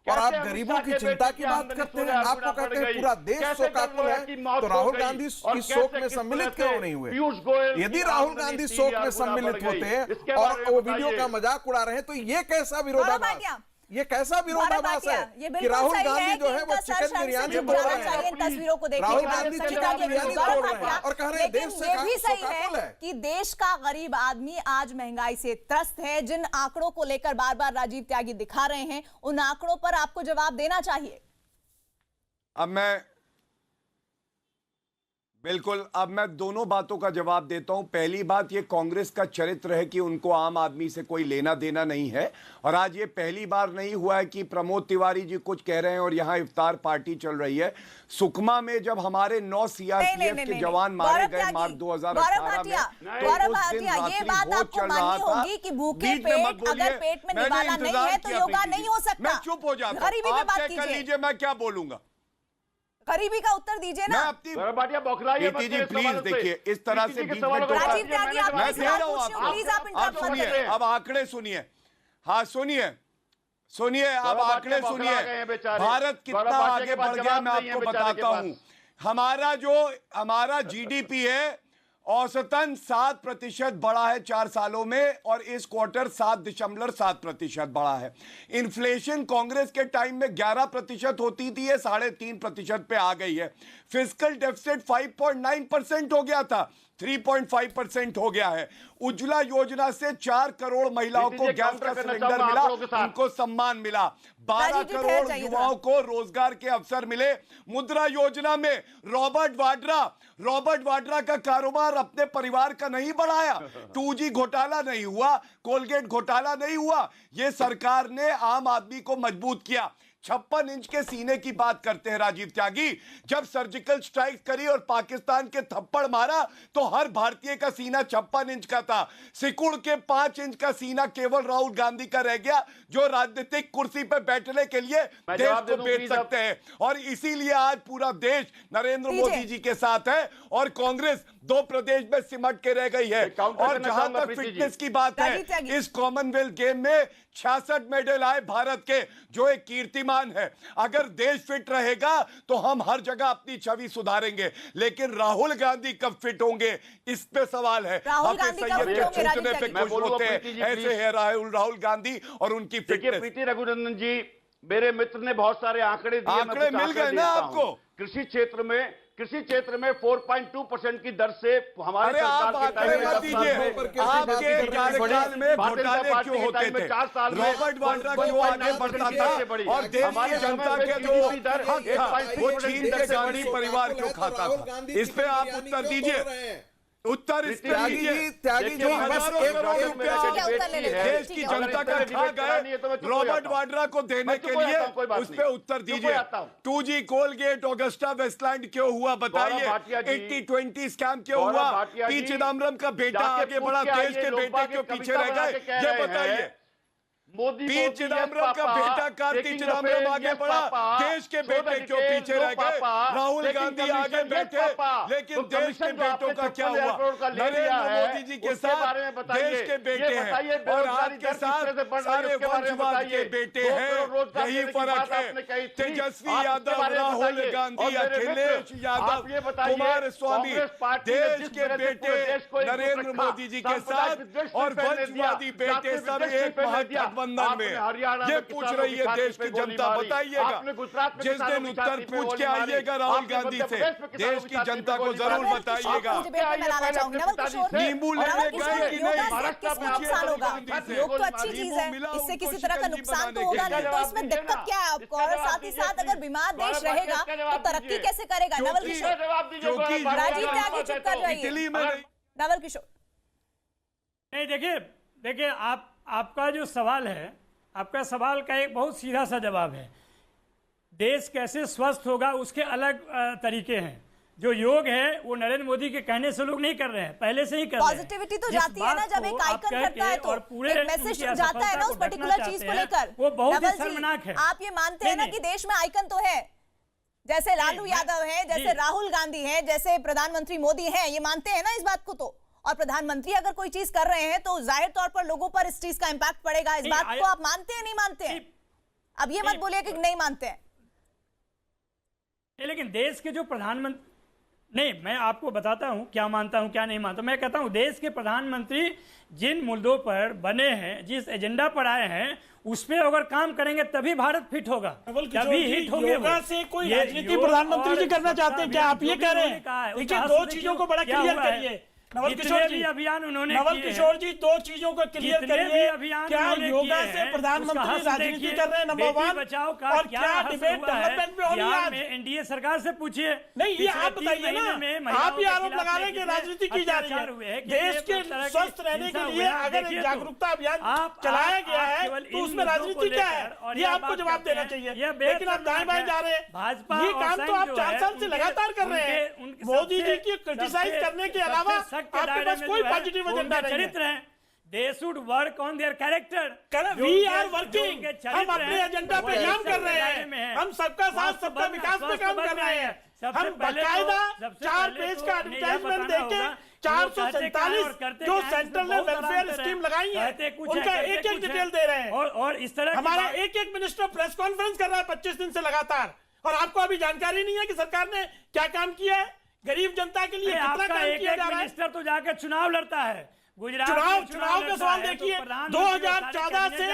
और आप गरीबों की चिंता की बात करते हैं। आपको कहते हैं पूरा देश शोकाकुल है, तो राहुल गांधी इस शोक में सम्मिलित क्यों नहीं हुए? यदि राहुल गांधी शोक में सम्मिलित होते और वो वीडियो का मजाक उड़ा रहे हैं तो ये कैसा विरोधाभास, ये कैसा विरोधाभास है कि राहुल गांधी जो है वो चिकन बिरयानी बोल रहे हैं, तस्वीरों को देखने राहुल गांधी चिकन बिरयानी बोल रहे हैं और कह रहे हैं देश से भी सही है कि देश का गरीब आदमी आज महंगाई से त्रस्त है। जिन आंकड़ों को लेकर बार बार राजीव त्यागी दिखा रहे हैं उन आंकड़ों पर आपको जवाब देना चाहिए। अब मैं दोनों बातों का जवाब देता हूं। पहली बात, ये कांग्रेस का चरित्र है कि उनको आम आदमी से कोई लेना देना नहीं है, और आज ये पहली बार नहीं हुआ है कि प्रमोद तिवारी जी कुछ कह रहे हैं और यहां इफ्तार पार्टी चल रही है। सुकमा में जब हमारे 9 सीआरपीएफ के जवान मारे गए मार्च 2018 में, ये बात आपको माननी होगी कि भूखे पेट अगर पेट में निवाला नहीं है तो योगा नहीं हो सकता। मैं चुप हो जाता हूं, गरीबी पे बात कीजिए, मैं क्या बोलूंगा? गरीबी का उत्तर दीजिए ना। प्रीति जी प्लीज देखिए, इस तरह से बीच में राजीव त्यागी आप प्लीज आप इंटरप्ट मत करिए। अब आंकड़े सुनिए, हाँ सुनिए, अब आंकड़े सुनिए। भारत कितना आगे बढ़ गया मैं आपको बताता हूं। हमारा जीडीपी है औसतन 7% बढ़ा है 4 सालों में, और इस क्वार्टर 7.7% बढ़ा है। इन्फ्लेशन कांग्रेस के टाइम में 11% होती थी, ये 3.5% पे आ गई है। फिस्कल डेफिसिट 5.9% हो गया था, 3.5% हो गया है। उज्ज्वला योजना से 4 करोड़ महिलाओं को गैस का सिलेंडर मिला, उनको सम्मान मिला। 12 करोड़ युवाओं को रोजगार के अवसर मिले। मुद्रा योजना में रॉबर्ट वाड्रा का कारोबार अपने परिवार का नहीं बढ़ाया। 2G घोटाला नहीं हुआ, कोलगेट घोटाला नहीं हुआ। यह सरकार ने आम आदमी को मजबूत किया। 56 इंच के सीने की बात करते हैं राजीव त्यागी। जब सर्जिकल स्ट्राइक करी और पाकिस्तान के थप्पड़ मारा तो हर भारतीय का सीना 56 इंच का था। सिकुड़ के 5 इंच का सीना केवल राहुल गांधी का रह गया, जो राजनीतिक कुर्सी पर बैठने के लिए देश को बेच सकते हैं। और इसीलिए आज पूरा देश नरेंद्र मोदी जी के साथ है और कांग्रेस 2 प्रदेश में सिमट के रह गई है। और जहां तक फिटनेस की बात है, इस कॉमनवेल्थ गेम में 66 मेडल आए भारत के, जो एक कीर्तिमान है। अगर देश फिट रहेगा तो हम हर जगह अपनी छवि सुधारेंगे, लेकिन राहुल गांधी कब फिट होंगे इस पे सवाल है। राहुल गांधी कब फिट होंगे? सोचने पे खुश होते हैं, ऐसे है राहुल गांधी और उनकी फिटनेस। प्रीति रघुनंदन जी, मेरे मित्र ने बहुत सारे आंकड़े दिए, आंकड़े मिल गए ना आपको। कृषि क्षेत्र में 4.2% की दर से हमारे सरकार के टाइम में आपके कार्यकाल में घोटाले क्यों होते थे? रॉबर्ट वाड्रा क्यों आगे बढ़ता था और देश की जनता के जो हक था वो छीन के गांधी परिवार क्यों खाता था? इस पे आप उत्तर दीजिए। उत्तर इस पे दीजिए। त्यागी जी, हजारों करोड़ रुपया देश की जनता का खा गए रॉबर्ट वाड्रा को देने के लिए, उस पे उत्तर दीजिए। 2G कोलगेट ऑगस्टा वेस्टलैंड क्यों हुआ बताइए? 80-20 स्कैम क्यों हुआ? पी चिदम्बरम का बेटा आगे बढ़ा, देश के बेटे क्यों पीछे रह गए, ये बताइए। पी चिदम्बरम का बेटा कार्ति चिदम्बरम आगे बढ़ा, देश के बेटे क्यों पीछे रह गए? राहुल गांधी आगे बैठे, लेकिन देश के बेटों का क्या हुआ? नरेंद्र मोदी जी के साथ देश के बेटे हैं और आपके साथ सारे वंशवाद के बेटे हैं, यही फर्क है। तेजस्वी यादव, राहुल गांधी, अखिलेश यादव, कुमार स्वामी, देश के बेटे नरेंद्र मोदी जी के साथ और वंशवादी बेटे सब एक महागठबंधन में। ये पूछ रही है देश की जनता, बताइएगा। जिस दिन उत्तर पूछ के आइएगा राहुल गांधी से, देश की जनता को जरूर बताइएगा। नींबू लेने गए कि नहीं? नुकसान होगा? योग तो अच्छी चीज है, इससे किसी तरह का नुकसान तो होगा नहीं, तो इसमें दिक्कत क्या है आपको? और साथ ही साथ अगर बीमार देश रहेगा तो तरक्की कैसे करेगा? नवल किशोर, राजीव त्यागी चुप कर रही है। नवल किशोर, नहीं देखिए आपका जो सवाल है, आपका सवाल का एक बहुत सीधा सा जवाब है। देश कैसे स्वस्थ होगा उसके अलग तरीके हैं। जो योग है वो नरेंद्र मोदी के कहने से लोग नहीं कर रहे हैं, पहले से ही कर रहे हैं। पॉजिटिविटी तो जाती है ना, जब एक आइकन करता है तो एक मैसेज जाता है ना उस पर्टिकुलर चीज को लेकर। वो बहुत ही शर्मनाक है। आप ये मानते हैं ना कि देश में आइकन तो है, जैसे लालू यादव है, जैसे राहुल गांधी है, जैसे प्रधानमंत्री मोदी है, ये मानते हैं ना इस बात को? तो और प्रधानमंत्री अगर कोई चीज कर रहे हैं तो जाहिर तौर पर लोगों पर इस चीज का इंपैक्ट पड़ेगा। इस बात को आप मानते हैं, नहीं मानते हैं? अब ये मत बोलिए कि नहीं मानते हैं। लेकिन देश के जो प्रधानमंत्री, नहीं, मैं आपको बताता हूं क्या मानता हूं क्या नहीं मानता। मैं कहता हूं देश के प्रधानमंत्री जिन मुद्दों पर बने हैं, जिस एजेंडा पर आए हैं, उस पर अगर काम करेंगे तभी भारत फिट होगा, तभी हिट होंगे। योगा से कोई राजनीति प्रधानमंत्री जी करना चाहते हैं क्या? आप ये कह रहे हैं? देखिए, 2 चीजों को बड़ा क्लियर करिए। नवल किशोर जी, अभियान उन्होंने नवल किशोर जी 2 चीजों को क्लियर करिए। क्या योगा से प्रधानमंत्री राजनीति कर रहे हैं? नंबर 1। और क्या डिबेट डेवलपमेंट में हो रही है आज? एनडीए सरकार से पूछिए। नहीं, ये आप बताइए ना। आप ये आरोप लगा रहे हैं कि राजनीति की जा रही है। देश के स्वस्थ रहने के लिए अगर एक जागरूकता अभियान चलाया गया है तो उसमें राजनीति क्या है, ये आपको जवाब देना चाहिए। लेकिन आप दाएं बाएं जा रहे हैं। ये काम तो आप 4 साल से लगातार कर रहे हैं। मोदी जी की क्रिटिसाइज करने के अलावा आपके पास कोई पॉजिटिव एजेंडा नहीं है। चरित्र है, they should work on their character. We are working. हम अपने एजेंडा पे काम कर रहे हैं। हम सबका साथ सबका विकास पे काम कर रहे हैं। हम बकायदा 4 पेज का एडवर्टाइजमेंट देके 447 जो सेंट्रल ने वेलफेयर स्कीम लगाई है उनका एक डिटेल दे रहे हैं। और इस तरह हमारा एक मिनिस्टर प्रेस कॉन्फ्रेंस कर रहा है 25 दिन से लगातार, और आपको अभी जानकारी नहीं है कि सरकार ने क्या काम किया है गरीब जनता के लिए, कितना काम किया जा रहा है। मिनिस्टर तो जाकर चुनाव लड़ता है। चुनाव का सवाल देखिए, 2014 से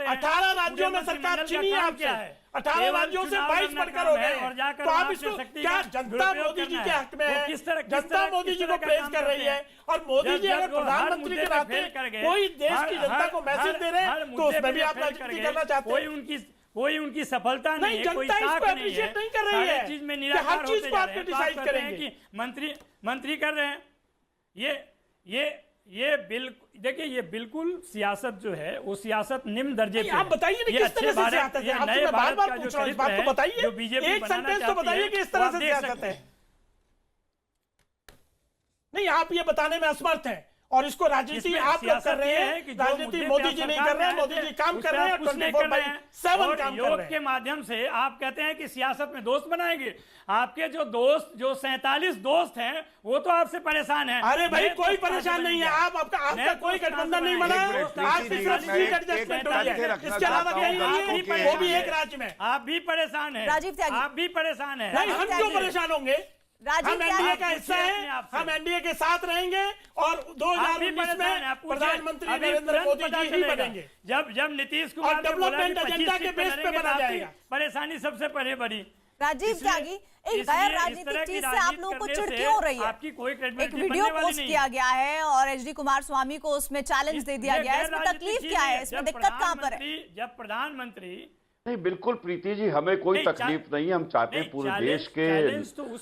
18 राज्यों में सरकार छीनी है आपसे। 18 राज्यों से 22 बढ़कर हो गए। तो आप इसको क्या जनता मोदी जी के हक में है? जनता मोदी जी को प्रेज कर रही है, और मोदी जी अगर प्रधानमंत्री के नाते कोई देश की जनता को मैसेज दे रहे हैं तो उसमें भी आप राजनीति करना चाहते हैं। कोई उनकी सफलता नहीं है, जनता इसको अप्रिशिएट नहीं कर रही है चीज में कि हर चीज को आप क्रिटिसाइज करेंगे। कि मंत्री कर रहे हैं, ये देखिए, ये बिल्कुल सियासत जो है वो सियासत निम्न दर्जे पे आप बताइए ना किस तरह से सियासत है? आपसे मैं बार-बार पूछ रहा हूं, इस बात को बताइए, एक सेंटेंस तो बताइए कि इस तरह से सियासत है। नहीं, आप ये बताने में असमर्थ हैं और इसको राजनीति आप लोग कर रहे हैं, राजनीति मोदी जी नहीं कर रहे हैं, मोदी जी काम कर रहे हैं 24/7 काम कर रहे हैं। के माध्यम से आप कहते हैं कि सियासत में दोस्त बनाएंगे। आपके जो दोस्त, जो 47 दोस्त हैं, वो तो आपसे परेशान हैं। अरे भाई, कोई परेशान नहीं है। आपका कोई गठबंधन नहीं बना, आप सिर्फ सीट एडजस्टमेंट हो गया, इसके अलावा कहीं नहीं है, वो भी एक राज्य में। आप भी परेशान हैं, राजीव त्यागी, आप भी परेशान हैं। नहीं, हम क्यों परेशान होंगे? हम एनडीए का हिस्सा है, हम एनडीए के साथ रहेंगे और 2019 में प्रधानमंत्री नरेंद्र मोदी जी ही बनेंगे। जब नीतीश कुमार और डेवलपमेंट एजेंडा के बेस पे बना जाएगा। परेशानी सबसे बड़ी। राजीव त्यागी, एक गैर राजनीतिक चीज से आप लोगों को चिढ़ क्यों हो रही है? आपकी कोई एक वीडियो पोस्ट किया गया है और एचडी कुमार स्वामी को उसमें चैलेंज दे दिया गया है, इसमें तकलीफ क्या है, इसमें दिक्कत कहां पर है? जब प्रधानमंत्री नहीं, बिल्कुल प्रीति जी, हमें कोई तकलीफ नहीं है। हम चाहते हैं पूरे देश के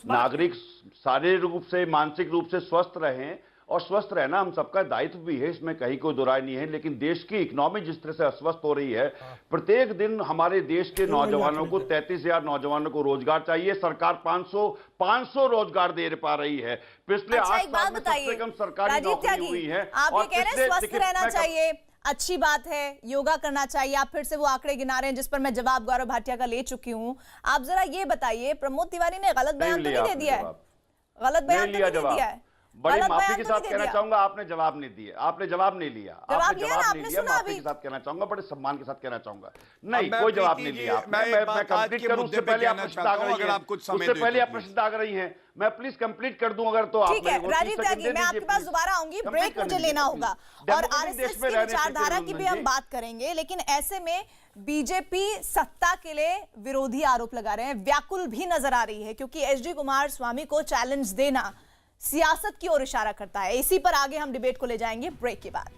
नागरिक शारीरिक रूप से, मानसिक रूप से स्वस्थ रहें, और स्वस्थ रहना हम सबका दायित्व भी है, इसमें कहीं कोई दो राय नहीं है। लेकिन देश की इकोनॉमी जिस तरह से अस्वस्थ हो रही है, प्रत्येक दिन हमारे देश के नौजवानों को 33,000 नौजवानों को रोजगार चाहिए, सरकार 500 रोजगार दे पा रही है। पिछले 8 साल में सबसे कम सरकारी नौकरी हुई है। आप ये कह रहे हैं स्वस्थ रहना चाहिए, अच्छी बात है, योगा करना चाहिए, आप फिर से वो आंकड़े गिना रहे हैं जिस पर मैं जवाब गौरव भाटिया का ले चुकी हूं। आप जरा ये बताइए, प्रमोद तिवारी ने गलत बयान तो नहीं दे दिया है? गलत बयान तो नहीं दिया है? बड़ी माफी के साथ कहना चाहूंगा, आपने जवाब नहीं दिया, आपने जवाब नहीं लिया, आपने जवाब नहीं लिया। माफी के साथ कहना चाहूंगा, बड़े सम्मान के साथ कहना चाहूंगा, नहीं, कोई जवाब नहीं लिया। मैं कंप्लीट करूं उससे पहले आप प्रश्न दाग रही हैं, उससे पहले आप प्रश्न दाग रही हैं, मैं प्लीज कंप्लीट कर दूं अगर तो आप। ठीक है राजीव त्यागी, मैं आपके पास दोबारा आऊंगी, ब्रेक मुझे लेना होगा और आरएसएस की विचारधारा की भी हम बात करेंगे। लेकिन ऐसे में बीजेपी सत्ता के लिए विरोधी आरोप लगा रहे हैं, व्याकुल भी नजर आ रही है, क्योंकि एचडी कुमार स्वामी को चैलेंज देना सियासत की ओर इशारा करता है। इसी पर आगे हम डिबेट को ले जाएंगे ब्रेक के बाद।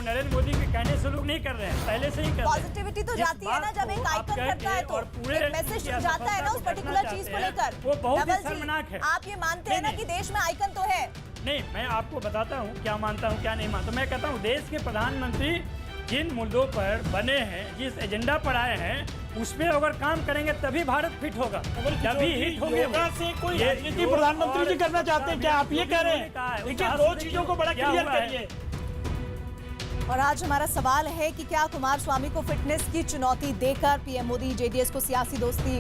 नरेंद्र मोदी के कहने से लोग नहीं कर रहे हैं, पहले से ही कर रहे हैं। पॉजिटिविटी तो जाती है ना, जब एक आइकन करता है तो एक मैसेज जाता है ना उस पर्टिकुलर चीज को लेकर। वो बहुत ही शर्मनाक है। आप ये मानते हैं ना कि देश में आइकन तो है? नहीं, मैं आपको बताता हूँ क्या मानता हूँ क्या नहीं मानता। मैं कहता हूँ देश के प्रधानमंत्री जिन मुद्दों पर बने हैं, जिस एजेंडा पर आए हैं, उसमें अगर काम करेंगे तभी भारत फिट होगा, तभी हिट होंगे। से कोई राजनीति प्रधानमंत्री जी करना चाहते हैं क्या? आप ये कह रहे हैं? देखिए, दो चीजों को बड़ा क्लियर करिए। और आज हमारा सवाल है कि क्या कुमार स्वामी को फिटनेस की चुनौती देकर पीएम मोदी जेडीएस को सियासी दोस्ती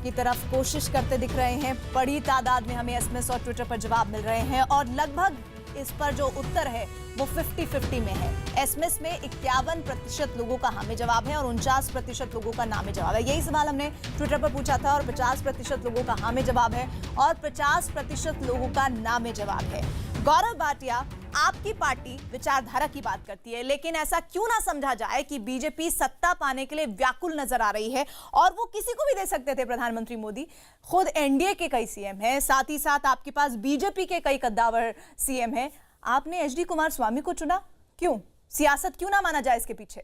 की तरफ कोशिश करते दिख रहे हैं? बड़ी तादाद में हमें एसएमएस और ट्विटर पर जवाब मिल रहे हैं और लगभग इस पर जो उत्तर है वो 50-50 में है। एसएमएस में 51% लोगों का हाँ में जवाब है और 49% लोगों का ना में जवाब है। यही सवाल हमने ट्विटर पर पूछा था और 50% लोगों का हाँ में जवाब है और 50% लोगों का ना में जवाब है। गौरव भाटिया, आपकी पार्टी विचारधारा की बात करती है, लेकिन ऐसा क्यों ना समझा जाए कि बीजेपी सत्ता पाने के लिए व्याकुल नजर आ रही है और वो किसी को भी दे सकते थे। प्रधानमंत्री मोदी खुद एनडीए के कई सीएम हैं, साथ ही साथ आपके पास बीजेपी के कई कद्दावर सीएम हैं। आपने एचडी कुमार स्वामी को चुना, क्यों? सियासत क्यों ना माना जाए इसके पीछे?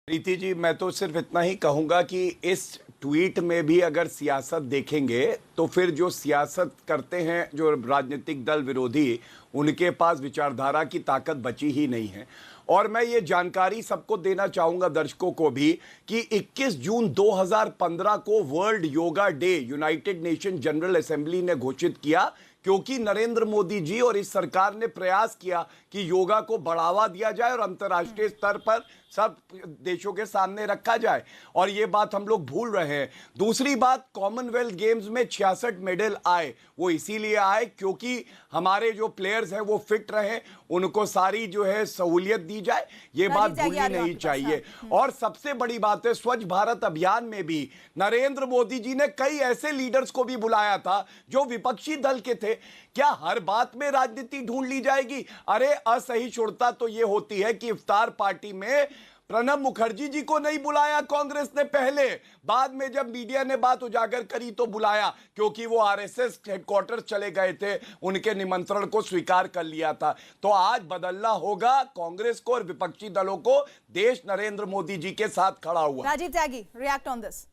प्रीति जी, मैं तो सिर्फ इतना ही कहूंगा कि इस ट्वीट में भी अगर सियासत देखेंगे तो फिर जो सियासत करते हैं जो राजनीतिक दल विरोधी, उनके पास विचारधारा की ताकत बची ही नहीं है। और मैं ये जानकारी सबको देना चाहूंगा, दर्शकों को भी, कि 21 जून 2015 को world yoga day United nation general assembly ने घोषित किया, क्योंकि नरेंद्र मोदी जी और इस सरकार ने प्रयास किया कि योगा को बढ़ावा दिया जाए और अंतर्राष्ट्रीय स्तर पर सब देशों के सामने रखा जाए, और ये बात हम लोग भूल रहे हैं। दूसरी बात, कॉमनवेल्थ गेम्स में 66 मेडल आए, वो इसीलिए आए क्योंकि हमारे जो प्लेयर्स हैं वो फिट रहे, उनको सारी जो है सहूलियत दी जाए, ये बात भूलनी नहीं चाहिए। और सबसे बड़ी बात है, स्वच्छ भारत अभियान में भी नरेंद्र मोदी जी ने कई ऐसे लीडर्स को भी बुलाया था जो विपक्षी दल के थे। क्या हर बात में राजनीति ढूंढ ली जाएगी? अरे असहिष्णुता तो ये होती है कि इफ्तार पार्टी में प्रणब मुखर्जी जी को नहीं बुलाया कांग्रेस ने पहले, बाद में जब मीडिया ने बात उजागर करी तो बुलाया, क्योंकि वो आरएसएस हेडक्वार्टर चले गए थे, उनके निमंत्रण को स्वीकार कर लिया था। तो आज बदलना होगा कांग्रेस को और विपक्षी दलों को। देश नरेंद्र मोदी जी के साथ खड़ा हुआ। राजीव त्यागी, रिएक्ट ऑन दिस।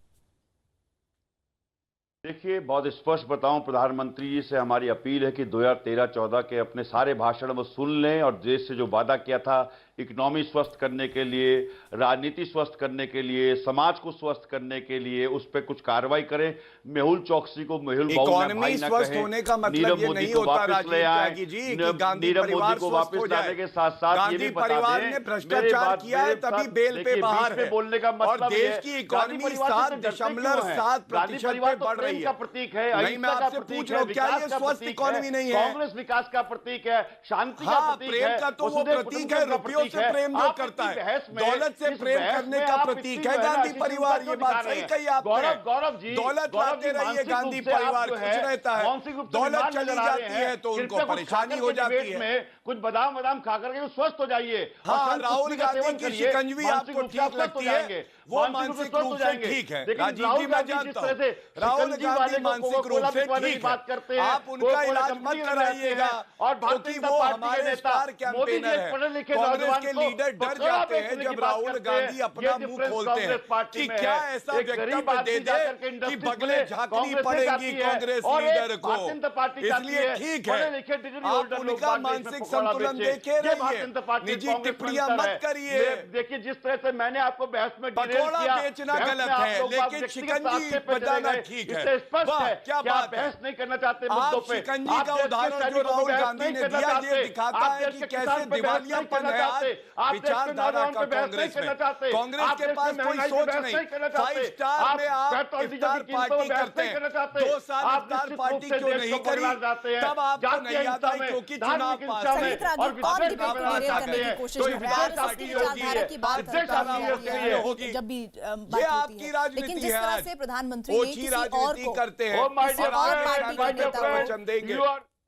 देखिए, बहुत स्पष्ट बताऊं, प्रधानमंत्री जी से हमारी अपील है कि 2013-14 के अपने सारे भाषण वो सुन लें और देश से जो वादा किया था इकोनॉमी स्वस्थ करने के लिए, राजनीति स्वस्थ करने के लिए, समाज को स्वस्थ करने के लिए उस पर कुछ कार्रवाई करें। मेहुल चौकसी को मेहुल इकोनॉमी स्वस्थ होने का मतलब ये नहीं होता राजीव त्यागी जी कि गांधी परिवार को वापस लाने के साथ साथ गांधी परिवार ने भ्रष्टाचार किया है तभी बेल पे बाहर है, बोलने का मतलब और देश की इकोनॉमी 7.7% पे बढ़ रही है। प्रतीक है, नहीं, मैं आपसे पूछ रहा हूं, क्या ये स्वस्थ इकोनॉमी नहीं है? कांग्रेस विकास का प्रतीक है, शांति का प्रतीक है, प्रेम का तो वो प्रतीक है, रुपयों से प्रेम जो करता है, दौलत से प्रेम करने का प्रतीक है गांधी परिवार। ये बात सही कही आपने। गौरव जी, दौलत लाते रहिए, गांधी परिवार खुश रहता है, दौलत चली जाती है तो उनको परेशानी हो जाती है। कुछ बादाम खा करके स्वस्थ हो जाइए। हाँ, राहुल गांधी की शिकंजवी आपको ठीक लगती है, वो मानसिक रूप से ठीक है। राजीव जी, मैं जानता हूँ राहुल गांधी मानसिक रूप से ठीक है, आप उनका इलाज मत कराइएगा, क्योंकि वो हमारे स्टार कैंपेनर है। कांग्रेस के लीडर डर जाते हैं जब राहुल गांधी अपना मुंह खोलते हैं कि क्या ऐसा वक्तव्य दे दे कि बगले झांकनी पड़ेगी कांग्रेस लीडर को। इसलिए ठीक है, आप उनका मानसिक संतुलन देखे रहिए, निजी टिप्पणियां मत करिए। देखिए, जिस तरह से मैंने आपको बहस में पकौड़ा बेचना गलत है, लेकिन शिकंजी बजाना ठीक है। क्या बात, बहस नहीं करना चाहते आप शिकंजी का उदाहरण जो राहुल गांधी ने दिया, ये दिखाता है कि कैसे दिवालियापन है आज विचारधारा का कांग्रेस में। कांग्रेस के पास कोई सोच नहीं। 5 स्टार में आप इफ्तार पार्टी करते हैं, 2 साल इफ्तार पार्टी क्यों नहीं करी? तब आपको नहीं आता है क्योंकि चुनाव पास है। जब भी बात होती है, लेकिन जिस तरह से प्रधानमंत्री ने किसी और को करते हैं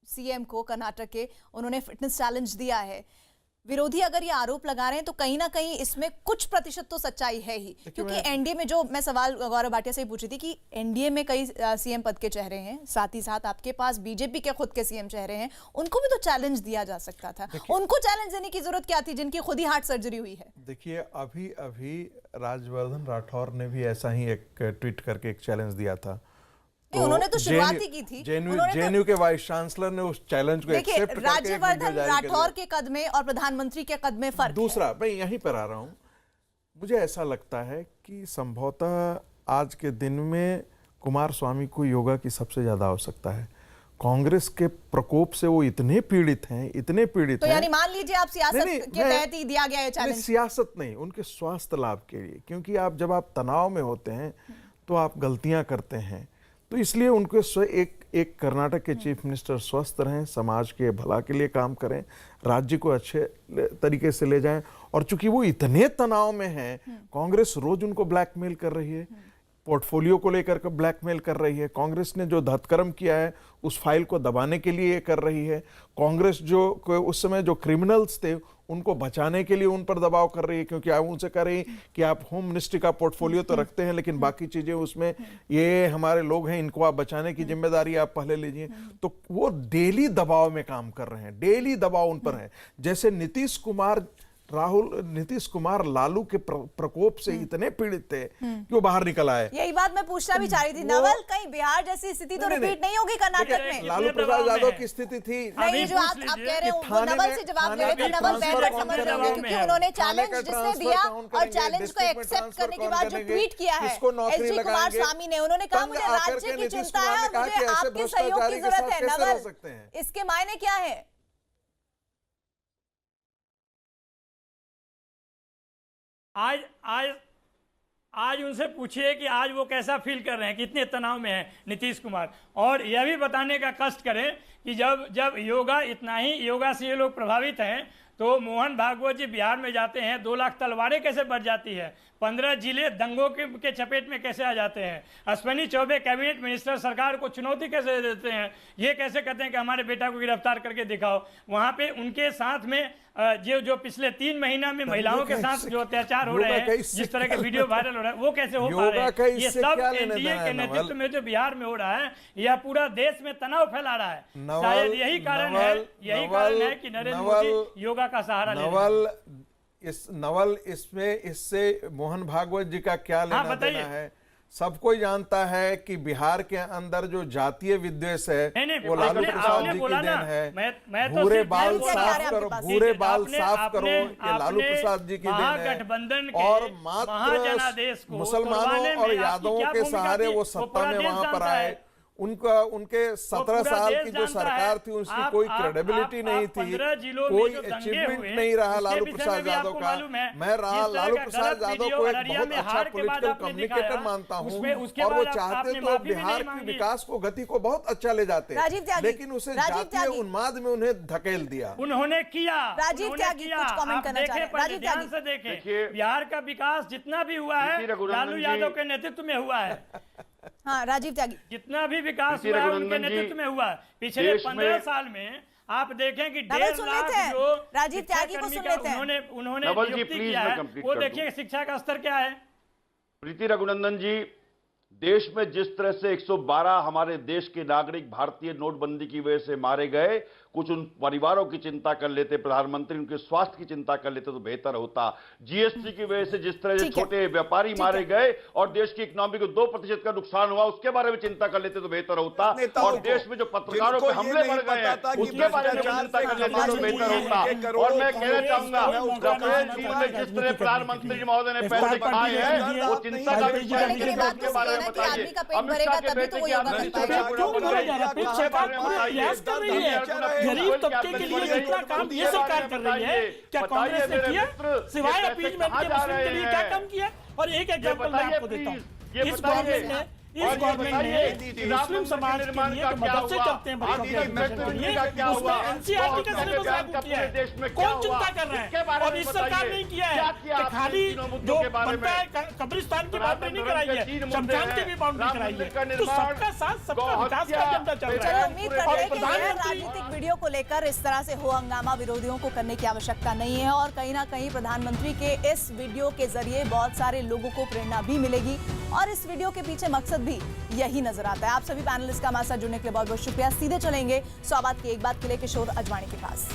सीएम को कर्नाटक के उन्होंने फिटनेस चैलेंज दिया है। विरोधी अगर ये आरोप लगा रहे हैं तो कहीं ना कहीं इसमें कुछ प्रतिशत तो सच्चाई है ही, क्योंकि एनडीए में जो मैं सवाल गौरव भाटिया से ही पूछ रही थी कि एनडीए में कई सीएम पद के चेहरे हैं, साथ ही साथ आपके पास बीजेपी के खुद के सीएम चेहरे हैं, उनको भी तो चैलेंज दिया जा सकता था। उनको चैलेंज देने की जरूरत क्या थी जिनकी खुद ही हार्ट सर्जरी हुई है? देखिए, अभी राजवर्धन राठौर ने भी ऐसा ही एक ट्वीट करके एक चैलेंज दिया था। तो उन्होंने तो शुरुआत ही की थी। जेएनयू के वाइस चांसलर ने उस चैलेंज को एक्सेप्ट करके राज्यवर्धन राठौर के कद में और प्रधानमंत्री के कद में फर्क। दूसरा, मैं यहीं पर आ रहा हूं, मुझे ऐसा लगता है कि संभवतः आज के दिन में कुमार स्वामी को योगा की सबसे ज्यादा आवश्यकता है। कांग्रेस के प्रकोप से वो इतने पीड़ित हैं, तो यानी मान लीजिए आप सियासत के तहत ही दिया गया है चैलेंज। सियासत नहीं, उनके स्वास्थ्य लाभ के लिए, क्योंकि आप जब आप तनाव में होते हैं तो आप गलतियां करते हैं, तो इसलिए उनको एक कर्नाटक के चीफ मिनिस्टर स्वस्थ रहें, समाज के भला के लिए काम करें, राज्य को अच्छे तरीके से ले जाएं। और चूंकि वो इतने तनाव में हैं, कांग्रेस रोज उनको ब्लैकमेल कर रही है, पोर्टफोलियो को लेकर के ब्लैकमेल कर रही है। कांग्रेस ने जो धतकर्म किया है उस फाइल को दबाने के लिए कर रही है। कांग्रेस जो उस समय जो क्रिमिनल्स थे उनको बचाने के लिए उन पर दबाव कर रही है, क्योंकि आप उनसे कह रही कि आप होम मिनिस्ट्री का पोर्टफोलियो तो रखते हैं लेकिन बाकी चीजें उसमें ये हमारे लोग हैं, इनको आप बचाने की जिम्मेदारी आप पहले लीजिए। तो वो डेली दबाव में काम कर रहे हैं, डेली दबाव उन पर है। जैसे नीतीश कुमार लालू के प्रकोप से इतने पीड़ित थे कि वो बाहर निकल आए। यही बात मैं पूछना भी चाह रही थी, नवल, कहीं बिहार जैसी स्थिति तो रिपीट नहीं होगी कर्नाटक में? लालू प्रसाद यादव की स्थिति थी नहीं, जो आप कह रहे हो वो नवल से जवाब दे रहे थे। नवल बेहतर समझ रहे होंगे, क्योंकि उन्होंने चैलेंज जिसने दिया और चैलेंज को एक्सेप्ट करने के बाद जो ट्वीट किया है एसजी कुमार स्वामी ने, उन्होंने कहा मुझे राज्य की चिंता है और मुझे आपके सहयोग की जरूरत है। नवल, इसके मायने क्या है? आज उनसे पूछिए कि आज वो कैसा फील कर रहे हैं, कितने तनाव में हैं नीतीश कुमार। और यह भी बताने का कष्ट करें कि जब योगा, इतना ही योगा से ये लोग प्रभावित हैं, तो मोहन भागवत जी बिहार में जाते हैं, 2 लाख तलवारें कैसे बढ़ जाती है, 15 जिले दंगों के चपेट में कैसे आ जाते हैं। अश्विनी चौबे कैबिनेट मिनिस्टर सरकार को चुनौती कैसे देते हैं, ये कैसे कहते हैं कि हमारे बेटा को गिरफ्तार करके दिखाओ। वहां पे उनके साथ में जो पिछले 3 महीना में महिलाओं के साथ जो अत्याचार हो रहे हैं, जिस तरह के वीडियो वायरल हो रहा है, वो कैसे हो पा रहे हैं। ये सब एनडीए के नेतृत्व में जो बिहार में हो रहा है, यह पूरा देश में तनाव फैला रहा है। शायद यही कारण है कि नरेंद्र मोदी योगा का सहारा ले रहे हैं। इससे मोहन भागवत जी का क्या लेना देना है? सबको जानता है कि बिहार के अंदर जो जातीय विद्वेष है वो लालू प्रसाद जी की देन है। भूरे बाल साफ करो, भूरे बाल साफ करो, ये लालू प्रसाद जी की देन है। और मात्र मुसलमानों और यादवों के सहारे वो सत्ता में वहां पर आए। उनके 17 साल की जो सरकार थी उसकी कोई क्रेडिबिलिटी नहीं थी, कोई अचीवमेंट नहीं रहा लालू प्रसाद यादव का। मैं लालू प्रसाद यादव को एक बहुत अच्छा पॉलिटिकल कम्युनिकेटर मानता हूं और वो चाहते तो बिहार के विकास को, गति को बहुत अच्छा ले जाते, लेकिन उसे जातीय उन्माद में उन्हें धकेल दिया। उन्होंने किया। राजीव त्यागी कुछ कमेंट करना चाह रहे हैं। राजीव त्यागी से देखें, बिहार का विकास जितना भी हुआ है लालू यादव के नेतृत्व में हुआ है। हाँ, राजीव त्यागी, जितना भी विकास हुआ है उनके नेतृत्व में हुआ है। पिछले 15 साल में आप देखें कि 1.5 लाख जो राजीव त्यागी को सुन लेते हैं, उन्होंने नियुक्ति किया है, वो देखिए शिक्षा का स्तर क्या है। प्रीति रघुनंदन जी, देश में जिस तरह से 112 हमारे देश के नागरिक भारतीय नोटबंदी की वजह से मारे गए, कुछ उन परिवारों की चिंता कर लेते, प्रधानमंत्री उनके स्वास्थ्य की चिंता कर लेते तो बेहतर होता। जीएसटी की वजह से जिस तरह से छोटे व्यापारी मारे गए और देश की इकोनॉमी को 2% का नुकसान हुआ, उसके बारे में चिंता कर लेते तो बेहतर होता। और देश में जो पत्रकारों पे हमले बढ़ गए हैं उसके बारे में चिंता कर लेते तो बेहतर होता। और मैं कहना चाहूंगा, राफेल डील में जिस तरह प्रधानमंत्री महोदय ने पैसे खाए हैं वो चिंता का विषय है, उसके बारे में बताइए। अमित शाह के बेटे की गरीब तबके के लिए जितना काम ये सरकार कर रही है, क्या कांग्रेस ने किया? सिवाय अपीजमेंट के मुस्लिम के लिए क्या काम किया? और एक एग्जांपल मैं आपको देता हूँ, इस गवर्नमेंट ने मुस्लिम समाज के लिए जो मदरसे चलते हैं बच्चों के एडमिशन के लिए, उसमें एनसीईआरटी का सिलेबस लागू किया है। कौन चिंता कर रहा है? और इस सरकार ने किया है कि खाली जो बनता है कब्रिस्तान की बाउंड्री नहीं कराई है, शमशान की भी बाउंड्री कराई है। तो सबका साथ सबका विकास का एजेंडा चल रहा है। उम्मीद करते हैं कि राजनीतिक वीडियो को लेकर इस तरह से हो हंगामा विरोधियों को करने की आवश्यकता नहीं है और कहीं ना कहीं प्रधानमंत्री के इस वीडियो के जरिए बहुत सारे लोगों को प्रेरणा भी मिलेगी और इस वीडियो के पीछे मकसद भी यही नजर आता है। आप सभी पैनलिस्ट का हमारे साथ जुड़ने के लिए बहुत बहुत शुक्रिया। सीधे चलेंगे 100 बात की एक बात के लिए किशोर अजवाणी के पास।